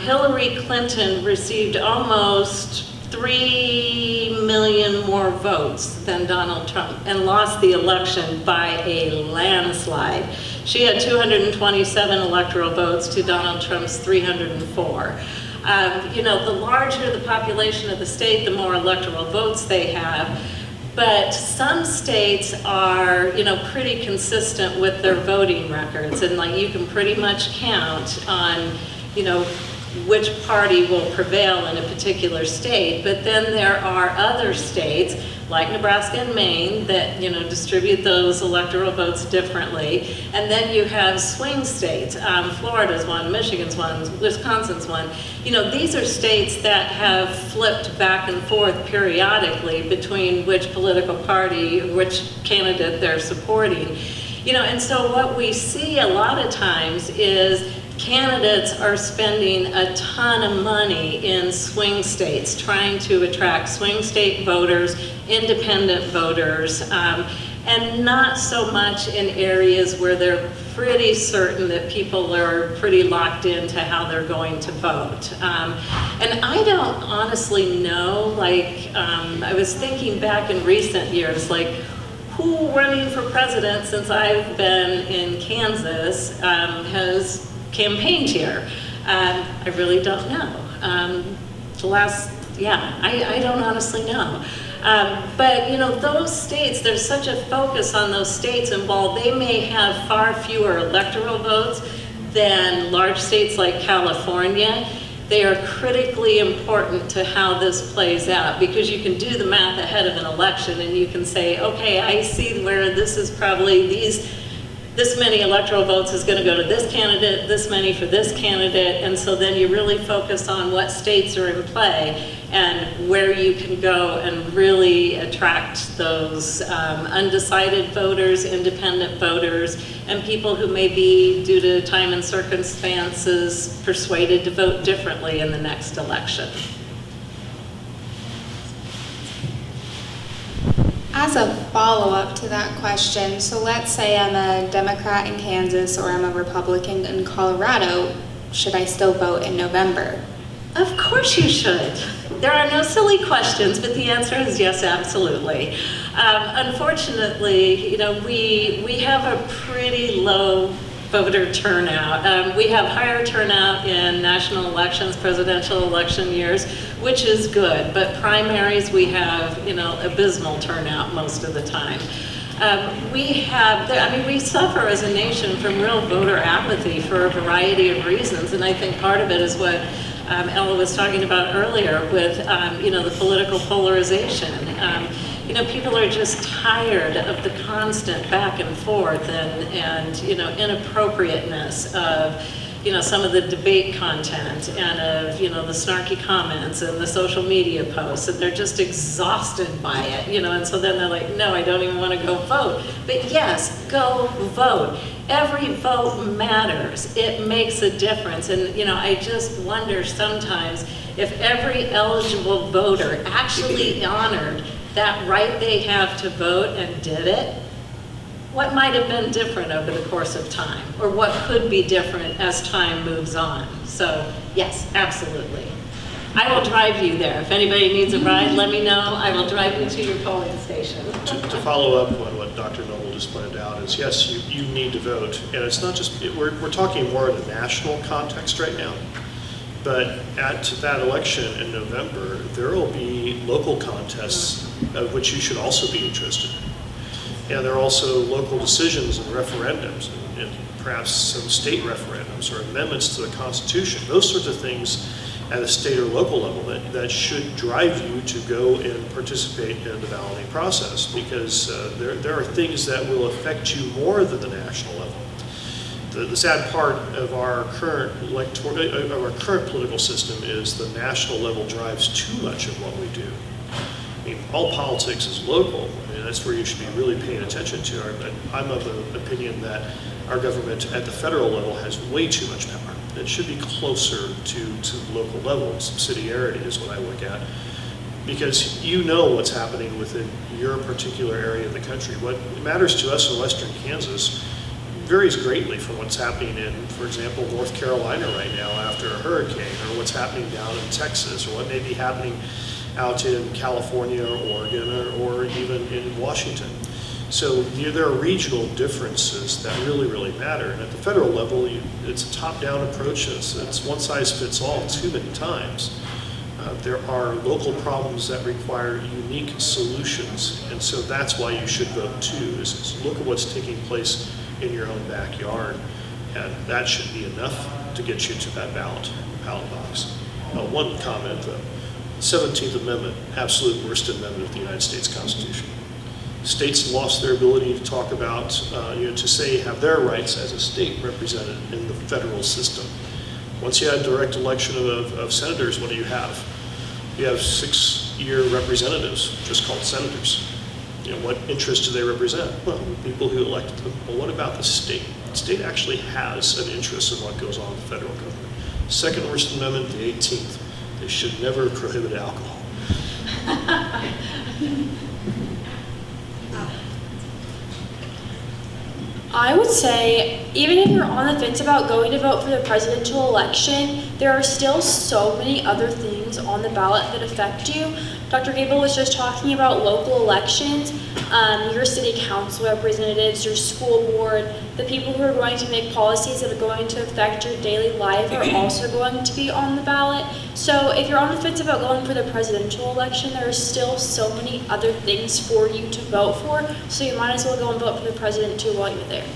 Hillary Clinton received almost 3 million more votes than Donald Trump and lost the election by a landslide. She had 227 electoral votes to Donald Trump's 304. The larger the population of the state, the more electoral votes they have. But some states are, pretty consistent with their voting records, and you can pretty much count on, which party will prevail in a particular state. But then there are other states, like Nebraska and Maine, that, distribute those electoral votes differently. And then you have swing states. Florida's one, Michigan's one, Wisconsin's one. These are states that have flipped back and forth periodically between which political party, which candidate they're supporting. And so what we see a lot of times is candidates are spending a ton of money in swing states, trying to attract swing state voters, independent voters, and not so much in areas where they're pretty certain that people are pretty locked into how they're going to vote. And I don't honestly know, I was thinking back in recent years, who running for president since I've been in Kansas has campaigned here. I really don't know. I don't honestly know. But those states, there's such a focus on those states, and while they may have far fewer electoral votes than large states like California, they are critically important to how this plays out, because you can do the math ahead of an election and you can say, okay, I see where this is probably this many electoral votes is going to go to this candidate, this many for this candidate, and so then you really focus on what states are in play and where you can go and really attract those undecided voters, independent voters, and people who may be, due to time and circumstances, persuaded to vote differently in the next election. As a follow-up to that question, so let's say I'm a Democrat in Kansas or I'm a Republican in Colorado, should I still vote in November? Of course you should. There are no silly questions, but the answer is yes, absolutely. Unfortunately, we have a pretty low voter turnout. We have higher turnout in national elections, presidential election years, which is good, but primaries we have, abysmal turnout most of the time. We suffer as a nation from real voter apathy for a variety of reasons, and I think part of it is what Ella was talking about earlier with, the political polarization. People are just tired of the constant back and forth and inappropriateness of, some of the debate content and of, the snarky comments and the social media posts, and they're just exhausted by it, and so then they're like, no, I don't even want to go vote. But yes, go vote. Every vote matters. It makes a difference. And, I just wonder sometimes if every eligible voter actually honored that right they have to vote and did it, what might have been different over the course of time, or what could be different as time moves on. So yes, absolutely. I will drive you there. If anybody needs a ride, let me know. I will drive you to your polling station. To follow up on what Dr. Noble just pointed out is, yes, you need to vote. And it's not just, we're talking more in the national context right now. But at that election in November, there will be local contests of which you should also be interested in. And there are also local decisions and referendums, and perhaps some state referendums or amendments to the Constitution. Those sorts of things at a state or local level that should drive you to go and participate in the balloting process, because there are things that will affect you more than the national level. The sad part of our current political system is the national level drives too much of what we do. I mean, all politics is local. I mean, that's where you should be really paying attention to. But I'm of the opinion that our government at the federal level has way too much power. It should be closer to the local level. Subsidiarity is what I look at, because you know what's happening within your particular area of the country. What matters to us in Western Kansas varies greatly from what's happening in, for example, North Carolina right now after a hurricane, or what's happening down in Texas, or what may be happening out in California or Oregon, or even in Washington. So there are regional differences that really, really matter. And at the federal level, it's a top-down approach. It's one size fits all too many times. There are local problems that require unique solutions. And so that's why you should vote too, is look at what's taking place in your own backyard. And that should be enough to get you to that ballot box. One comment though. 17th Amendment, absolute worst amendment of the United States Constitution. States lost their ability to talk about, to say, have their rights as a state represented in the federal system. Once you had direct election of senators, what do you have? You have 6-year representatives, just called senators. What interests do they represent? Well, the people who elected them. Well, what about the state? The state actually has an interest in what goes on in the federal government. Second worst amendment, the 18th. They should never prohibit alcohol. I would say, even if you're on the fence about going to vote for the presidential election, there are still so many other things on the ballot that affect you. Dr. Gabel was just talking about local elections. Your city council representatives, your school board, the people who are going to make policies that are going to affect your daily life are also going to be on the ballot. So if you're on the fence about going for the presidential election, there are still so many other things for you to vote for, so you might as well go and vote for the president too while you're there.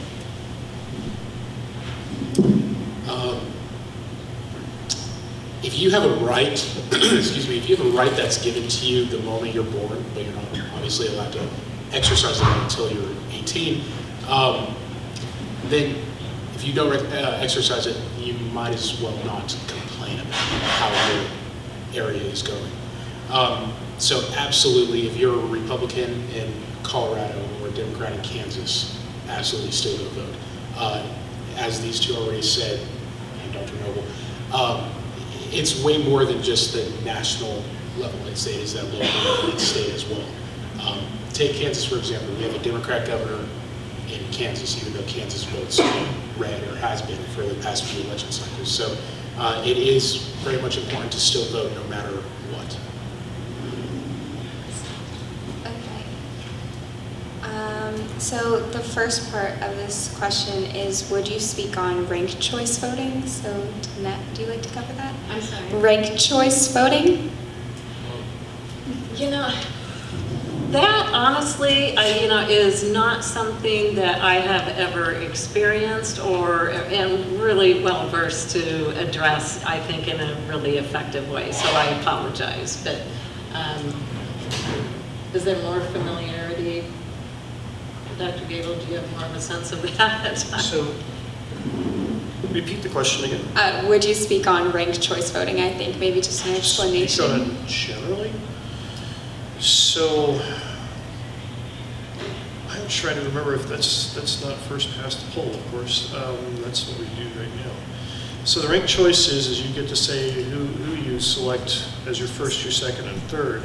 If you have a right, excuse me, if you have a right that's given to you the moment you're born, but you're not obviously allowed to exercise it until you're 18, then if you don't exercise it, you might as well not complain about how your area is going. So absolutely, if you're a Republican in Colorado or a Democrat in Kansas, absolutely still go vote. As these two already said, and Dr. Noble, it's way more than just the national level. I'd say is that local and state as well. Take Kansas, for example. We have a Democrat governor in Kansas, even though Kansas votes red, or has been for the past few election cycles. So it is very much important to still vote no matter what. Okay. So the first part of this question is, would you speak on ranked choice voting? So Donnette, do you like to cover that? I'm sorry. Ranked choice voting? That honestly, is not something that I have ever experienced or am really well versed to address, I think, in a really effective way. So I apologize, but is there more familiarity? Dr. Gabel, do you have more of a sense of that? So Repeat the question again. Would you speak on ranked choice voting? I think maybe just an explanation. Speak on it generally. So I'm trying to remember if that's not first past the poll, of course. That's what we do right now. So the ranked choice is you get to say who you select as your first, your second, and third.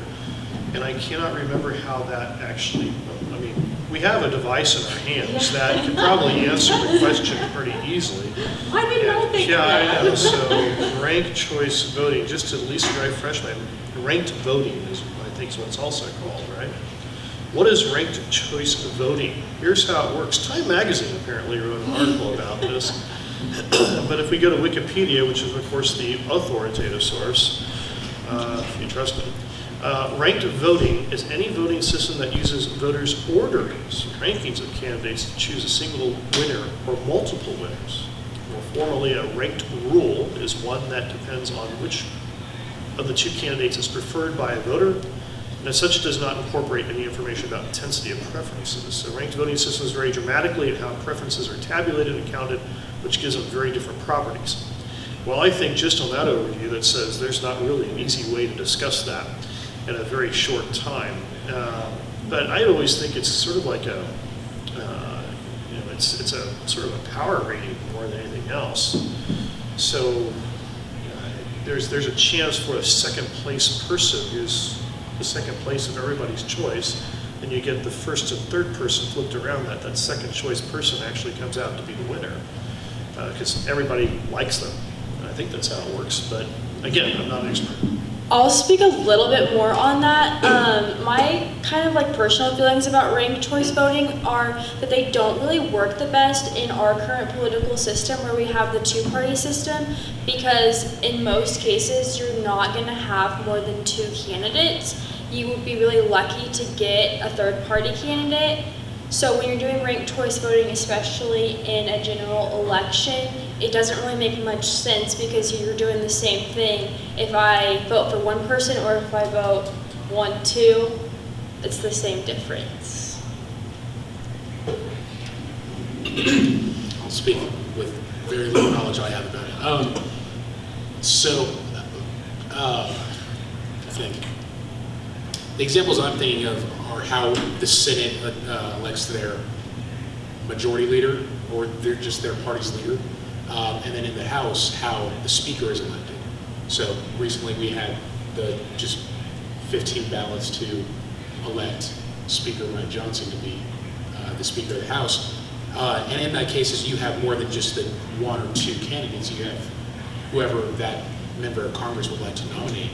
And I cannot remember how that actually, I mean, we have a device in our hands that can probably answer the question pretty easily. I did not think of Yeah, that. I know. So ranked choice voting, just to at least refresh my, ranked voting is, I think, is what it's also called, right? What is ranked choice voting? Here's how it works. Time Magazine apparently wrote an article about this. But if we go to Wikipedia, which is of course the authoritative source, if you trust them, ranked voting is any voting system that uses voters' orderings, rankings of candidates to choose a single winner or multiple winners. More formally, a ranked rule is one that depends on which of the two candidates is preferred by a voter, and as such does not incorporate any information about intensity of preferences. So ranked voting systems vary dramatically in how preferences are tabulated and counted, which gives them very different properties. Well, I think just on that overview that says there's not really an easy way to discuss that in a very short time. But I always think it's sort of like a, it's a sort of a power rating more than anything else. So there's a chance for a second place person who's the second place of everybody's choice, and you get the first and third person flipped around, that second choice person actually comes out to be the winner, because everybody likes them. And I think that's how it works, but again, I'm not an expert. I'll speak a little bit more on that. My kind of like personal feelings about ranked choice voting are that they don't really work the best in our current political system where we have the two-party system, because in most cases you're not going to have more than two candidates. You would be really lucky to get a third-party candidate. So when you're doing ranked choice voting, especially in a general election, it doesn't really make much sense because you're doing the same thing. If I vote for one person or if I vote 1, 2, it's the same difference. I'll speak with very little knowledge I have about it. I think the examples I'm thinking of are how the Senate elects their majority leader, or they're just their party's leader, and then in the House, how the Speaker is elected. So recently we had just 15 ballots to elect Speaker Mike Johnson to be the Speaker of the House. And in that case, you have more than just the one or two candidates. You have whoever that member of Congress would like to nominate.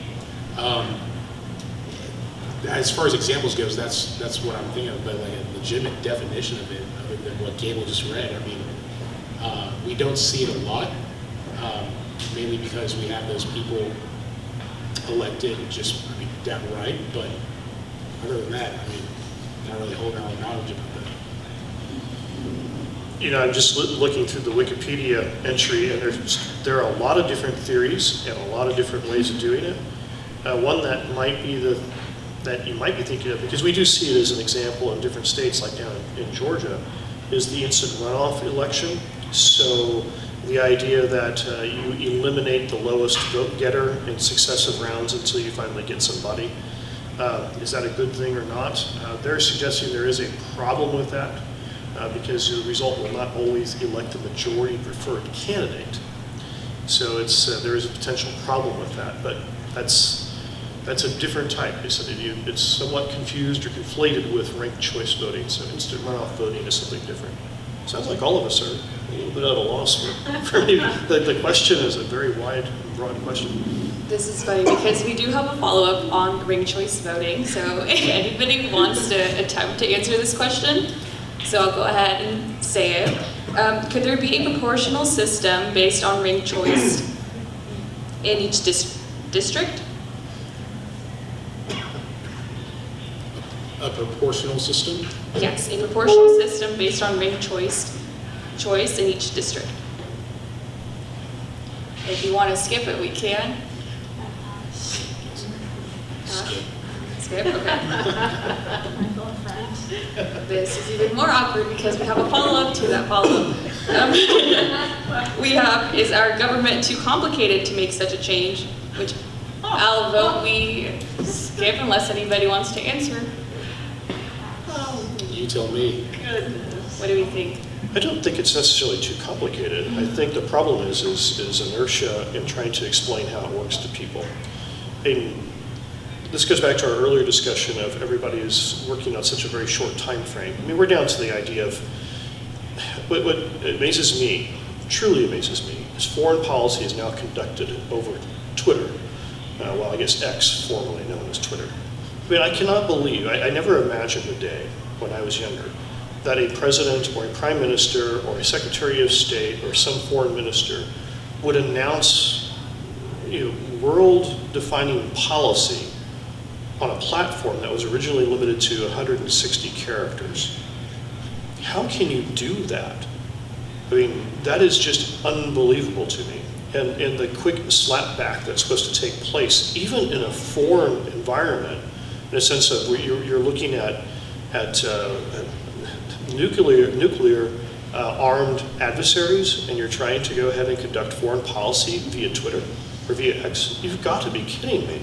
As far as examples goes, that's what I'm thinking of, but like a legitimate definition of it, other than what Gabel just read. I mean, we don't see it a lot, mainly because we have those people elected just downright, but other than that, I mean, not really holding out knowledge about that. You know, I'm just looking through the Wikipedia entry, and there are a lot of different theories and a lot of different ways of doing it. One that might be that you might be thinking of, because we do see it as an example in different states, like down in Georgia, is the instant runoff election. So the idea that you eliminate the lowest vote getter in successive rounds until you finally get somebody. Is that a good thing or not? They're suggesting there is a problem with that because the result will not always elect the majority preferred candidate. So there is a potential problem with that, but that's a different type. They said it's somewhat confused or conflated with ranked choice voting, so instant runoff voting is something different. Sounds like all of us are a little bit at a loss for me. The question is a very wide, broad question. This is funny because we do have a follow-up on ranked choice voting, so if anybody wants to attempt to answer this question, so I'll go ahead and say it. Could there be a proportional system based on ranked choice in each district? A proportional system? Yes, a proportional system based on ranked choice in each district. If you want to skip it, we can. Skip, okay. This is even more awkward because we have a follow-up to that follow-up. We have, is our government too complicated to make such a change? Which I'll vote we skip unless anybody wants to answer. You tell me. What do we think? I don't think it's necessarily too complicated. I think the problem is inertia in trying to explain how it works to people. And this goes back to our earlier discussion of everybody is working on such a very short time frame. I mean, we're down to the idea of what amazes me, truly amazes me, is foreign policy is now conducted over Twitter. Well, I guess X, formerly known as Twitter. I mean, I cannot believe, I never imagined a day when I was younger that a president or a prime minister or a secretary of state or some foreign minister would announce world-defining policy on a platform that was originally limited to 160 characters. How can you do that? I mean, that is just unbelievable to me. And the quick slapback that's supposed to take place, even in a foreign environment, in a sense of where you're looking at nuclear armed adversaries, and you're trying to go ahead and conduct foreign policy via Twitter or via X, you've got to be kidding me.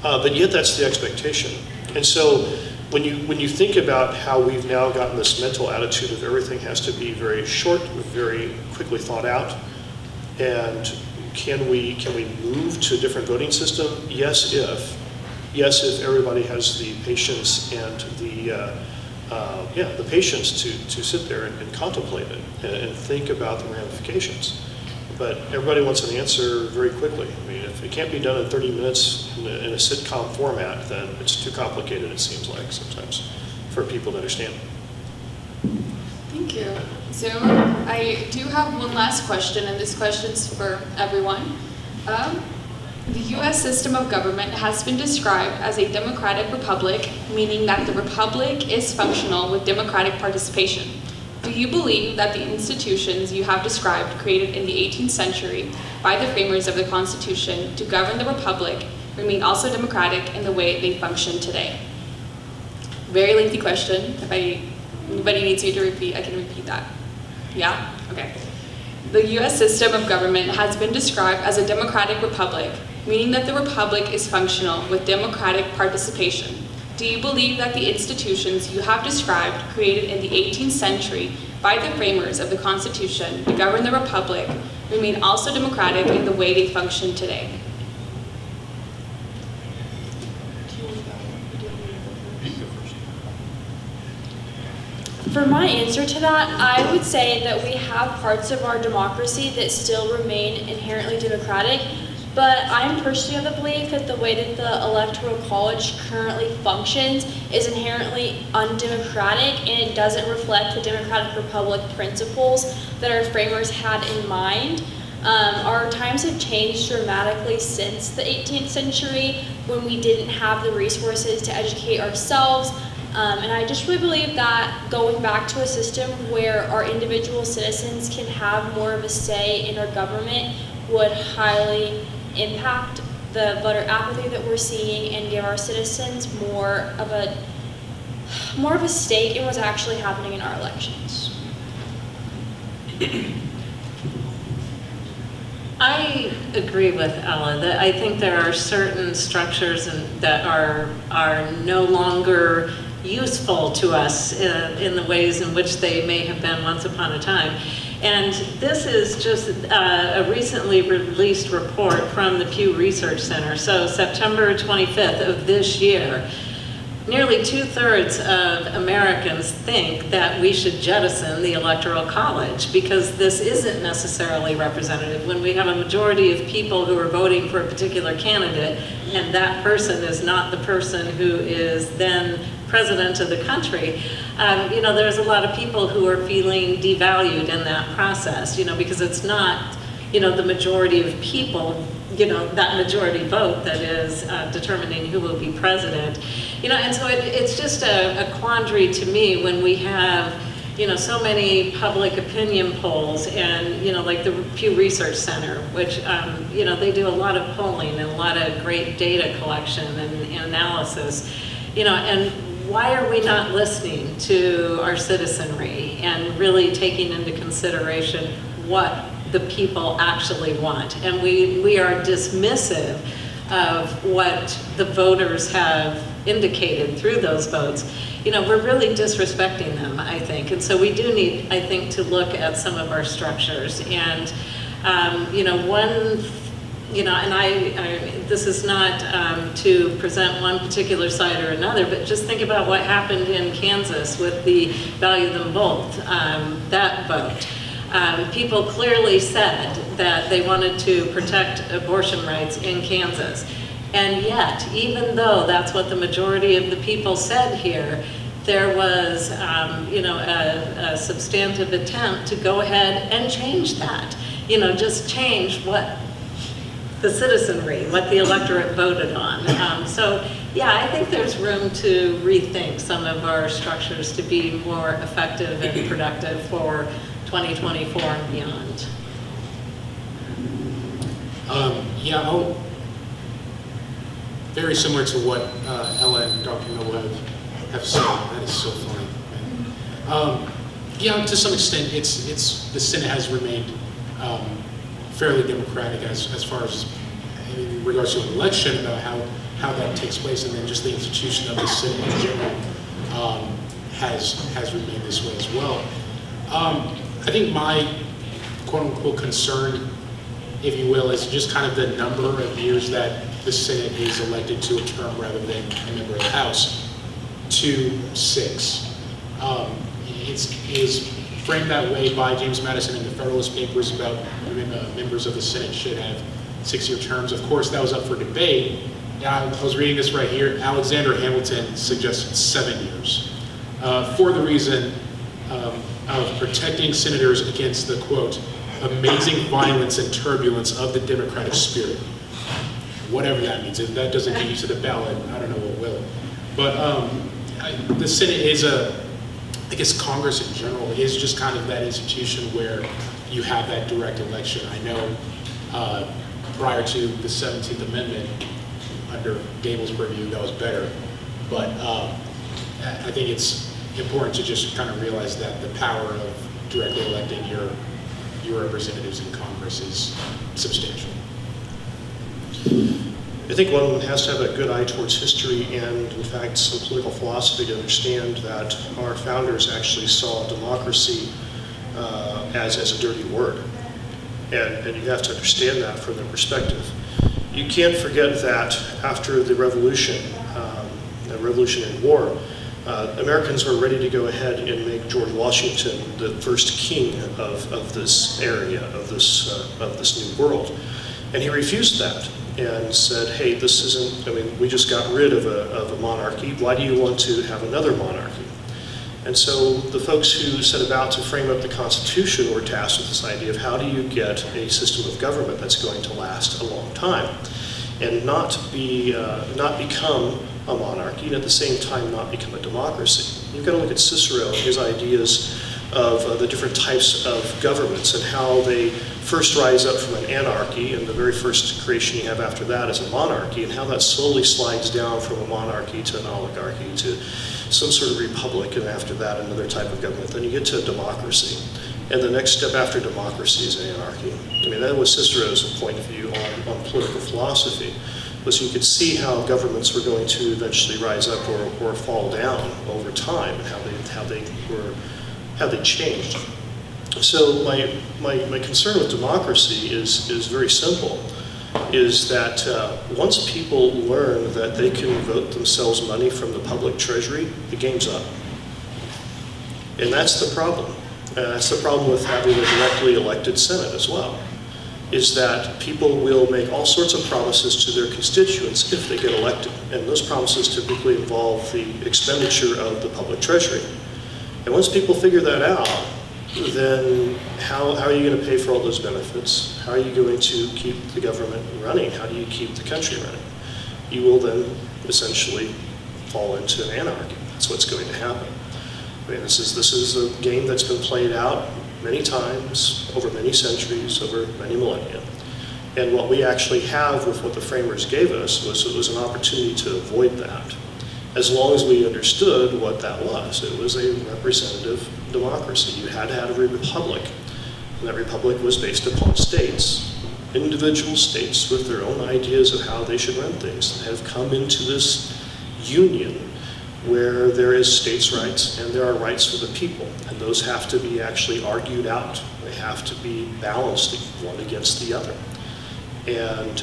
But yet that's the expectation. And so when you think about how we've now gotten this mental attitude of everything has to be very short, very quickly thought out, and can we move to a different voting system? Yes, if everybody has the patience and the patience to sit there and contemplate it and think about the ramifications. But everybody wants an answer very quickly. I mean, if it can't be done in 30 minutes in a sitcom format, then it's too complicated, it seems like, sometimes, for people to understand. Thank you. So I do have one last question, and this question's for everyone. The U.S. system of government has been described as a democratic republic, meaning that the republic is functional with democratic participation. Do you believe that the institutions you have described, created in the 18th century by the framers of the Constitution to govern the republic, remain also democratic in the way they function today? Very lengthy question. If anybody needs me to repeat, I can repeat that. Yeah? Okay. The U.S. system of government has been described as a democratic republic, meaning that the republic is functional with democratic participation. Do you believe that the institutions you have described, created in the 18th century by the framers of the Constitution to govern the republic, remain also democratic in the way they function today? For my answer to that, I would say that we have parts of our democracy that still remain inherently democratic, but I'm personally of the belief that the way that the Electoral College currently functions is inherently undemocratic, and it doesn't reflect the democratic republic principles that our framers had in mind. Our times have changed dramatically since the 18th century, when we didn't have the resources to educate ourselves. And I just really believe that going back to a system where our individual citizens can have more of a say in our government would highly impact the voter apathy that we're seeing and give our citizens more of a stake in what's actually happening in our elections. I agree with Ella that I think there are certain structures that are no longer useful to us in the ways in which they may have been once upon a time. And this is just a recently released report from the Pew Research Center. So September 25th of this year, nearly 2/3 of Americans think that we should jettison the Electoral College because this isn't necessarily representative. When we have a majority of people who are voting for a particular candidate and that person is not the person who is then president of the country, there's a lot of people who are feeling devalued in that process, because it's not, the majority of people, that majority vote that is determining who will be president. And so it's just a quandary to me when we have, so many public opinion polls and, like the Pew Research Center, which, they do a lot of polling and a lot of great data collection and analysis, and why are we not listening to our citizenry and really taking into consideration what the people actually want? And we are dismissive of what the voters have indicated through those votes. You know, we're really disrespecting them, I think. And so we do need, I think, to look at some of our structures. And, you know, this is not to present one particular side or another, but just think about what happened in Kansas with the value them both, that vote. People clearly said that they wanted to protect abortion rights in Kansas. And yet, even though that's what the majority of the people said here, there was you know, a substantive attempt to go ahead and change that. You know, just change what the citizenry, what the electorate voted on. So yeah, I think there's room to rethink some of our structures to be more effective and productive for 2024 and beyond. Yeah, very similar to what Ella and Dr. Noble have said. That is so funny. Yeah, to some extent, the Senate has remained fairly democratic as far as in regards to an election, about how that takes place, and then just the institution of the Senate in general has remained this way as well. I think my quote-unquote concern, if you will, is just kind of the number of years that the Senate is elected to a term rather than a member of the House to 6. It is framed that way by James Madison in the Federalist Papers about members of the Senate should have 6-year terms. Of course, that was up for debate. I was reading this right here. Alexander Hamilton suggested 7 years for the reason of protecting senators against the, quote, amazing violence and turbulence of the democratic spirit. Whatever that means. If that doesn't get you to the ballot, I don't know what will. But the Senate is I guess Congress in general is just kind of that institution where you have that direct election. I know prior to the 17th Amendment, under Gabel's purview, that was better. But I think it's important to just kind of realize that the power of directly electing your representatives in Congress is substantial. I think one has to have a good eye towards history and, in fact, some political philosophy to understand that our founders actually saw democracy as a dirty word. And you have to understand that from their perspective. You can't forget that after the Revolution and War, Americans were ready to go ahead and make George Washington the first king of this area, of this new world. And he refused that and said, hey, this isn't, I mean, we just got rid of a monarchy. Why do you want to have another monarchy? And so the folks who set about to frame up the Constitution were tasked with this idea of how do you get a system of government that's going to last a long time and not become a monarchy, and at the same time not become a democracy. You've got to look at Cicero and his ideas of the different types of governments and how they first rise up from an anarchy, and the very first creation you have after that is a monarchy, and how that slowly slides down from a monarchy to an oligarchy to some sort of republic, and after that another type of government. Then you get to a democracy, and the next step after democracy is anarchy. I mean, that was Cicero's point of view on political philosophy, was you could see how governments were going to eventually rise up or fall down over time, and how they changed. So my concern with democracy is very simple, is that once people learn that they can vote themselves money from the public treasury, the game's up. And that's the problem. That's the problem with having a directly elected Senate as well, is that people will make all sorts of promises to their constituents if they get elected. And those promises typically involve the expenditure of the public treasury. And once people figure that out, then how are you going to pay for all those benefits? How are you going to keep the government running? How do you keep the country running? You will then essentially fall into an anarchy. That's what's going to happen. I mean, this is a game that's been played out many times, over many centuries, over many millennia. And what we actually have with what the framers gave us was an opportunity to avoid that. as long as we understood what that was. It was a representative democracy. You had to have a republic, and that republic was based upon states. Individual states with their own ideas of how they should run things have come into this union where there is states' rights and there are rights for the people, and those have to be actually argued out. They have to be balanced one against the other. And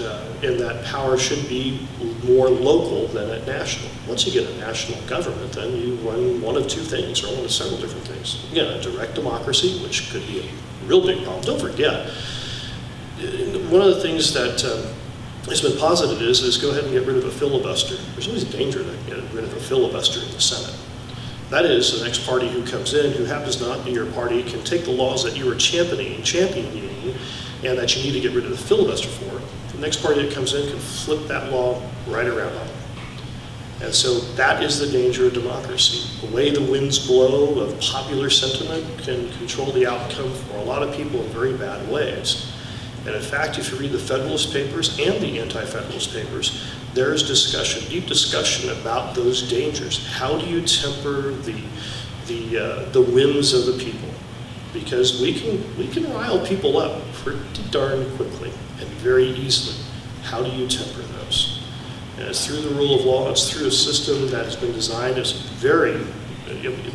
that power should be more local than at national. Once you get a national government, then you run one of two things, or one of several different things. Again, a direct democracy, which could be a real big problem. Don't forget, one of the things that has been posited is go ahead and get rid of a filibuster. There's always a danger to get rid of a filibuster in the Senate. That is, the next party who comes in, who happens to not be your party, can take the laws that you were championing, and that you need to get rid of the filibuster for. The next party that comes in can flip that law right around on it. And so that is the danger of democracy. The way the winds blow of popular sentiment can control the outcome for a lot of people in very bad ways. And in fact, if you read the Federalist Papers and the Anti-Federalist Papers, there is discussion, deep discussion about those dangers. How do you temper the whims of the people? Because we can rile people up pretty darn quickly and very easily. How do you temper those? And it's through the rule of law. It's through a system that has been designed as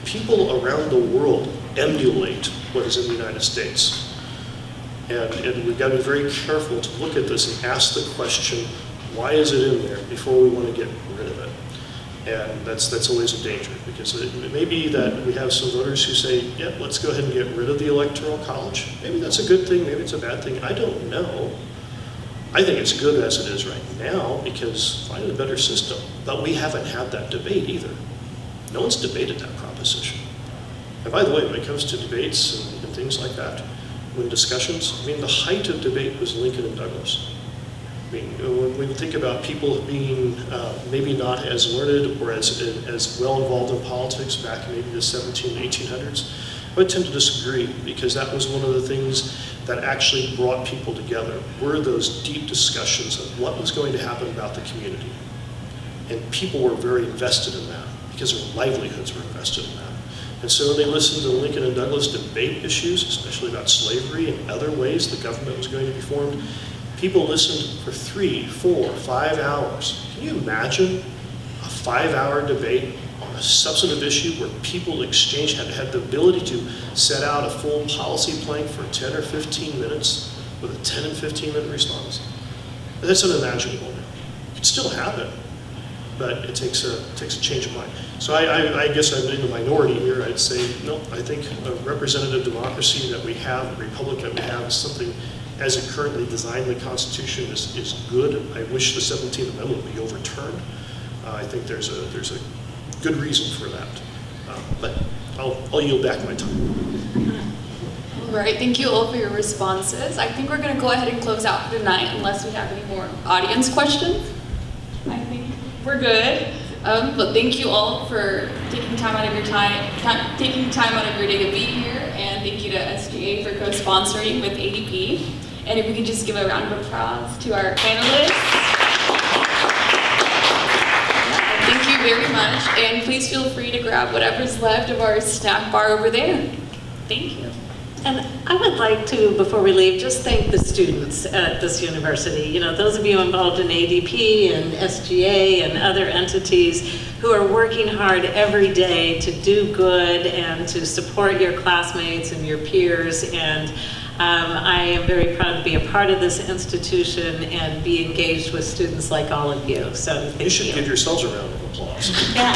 people around the world emulate what is in the United States. And we've got to be very careful to look at this and ask the question, why is it in there, before we want to get rid of it? And that's always a danger, because it may be that we have some voters who say, yeah, let's go ahead and get rid of the Electoral College. Maybe that's a good thing, maybe it's a bad thing, I don't know. I think it's good as it is right now, because find a better system. But we haven't had that debate either. No one's debated that proposition. And by the way, when it comes to debates and things like that, when discussions, I mean, the height of debate was Lincoln and Douglas. I mean, when we think about people being maybe not as learned or as well involved in politics back in maybe the 1800s, I would tend to disagree, because that was one of the things that actually brought people together, were those deep discussions of what was going to happen about the community. And people were very invested in that, because their livelihoods were invested in that. And so when they listened to Lincoln and Douglas debate issues, especially about slavery and other ways the government was going to be formed, people listened for 3, 4, 5 hours. Can you imagine a 5-hour debate on a substantive issue where people exchanged, had the ability to set out a full policy plank for 10 or 15 minutes with a 10 and 15 minute response? That's unimaginable now. It could still happen, but it takes a change of mind. So I guess I'm in the minority here. I'd say, no, I think a representative democracy that we have, a republic that we have, is something, as it currently designed in the Constitution, is good. I wish the 17th Amendment would be overturned. I think there's a good reason for that. But I'll yield back my time. All right, thank you all for your responses. I think we're going to go ahead and close out for tonight, unless we have any more audience questions. I think we're good. But thank you all for taking time out of your day to be here, and thank you to SGA for co-sponsoring with ADP. And if we could just give a round of applause to our panelists. Thank you very much, and please feel free to grab whatever's left of our snack bar over there. Thank you. And I would like to, before we leave, just thank the students at this university. You know, those of you involved in ADP and SGA and other entities who are working hard every day to do good and to support your classmates and your peers. And I am very proud to be a part of this institution and be engaged with students like all of you. So thank you. You should give yourselves a round of applause. Yeah.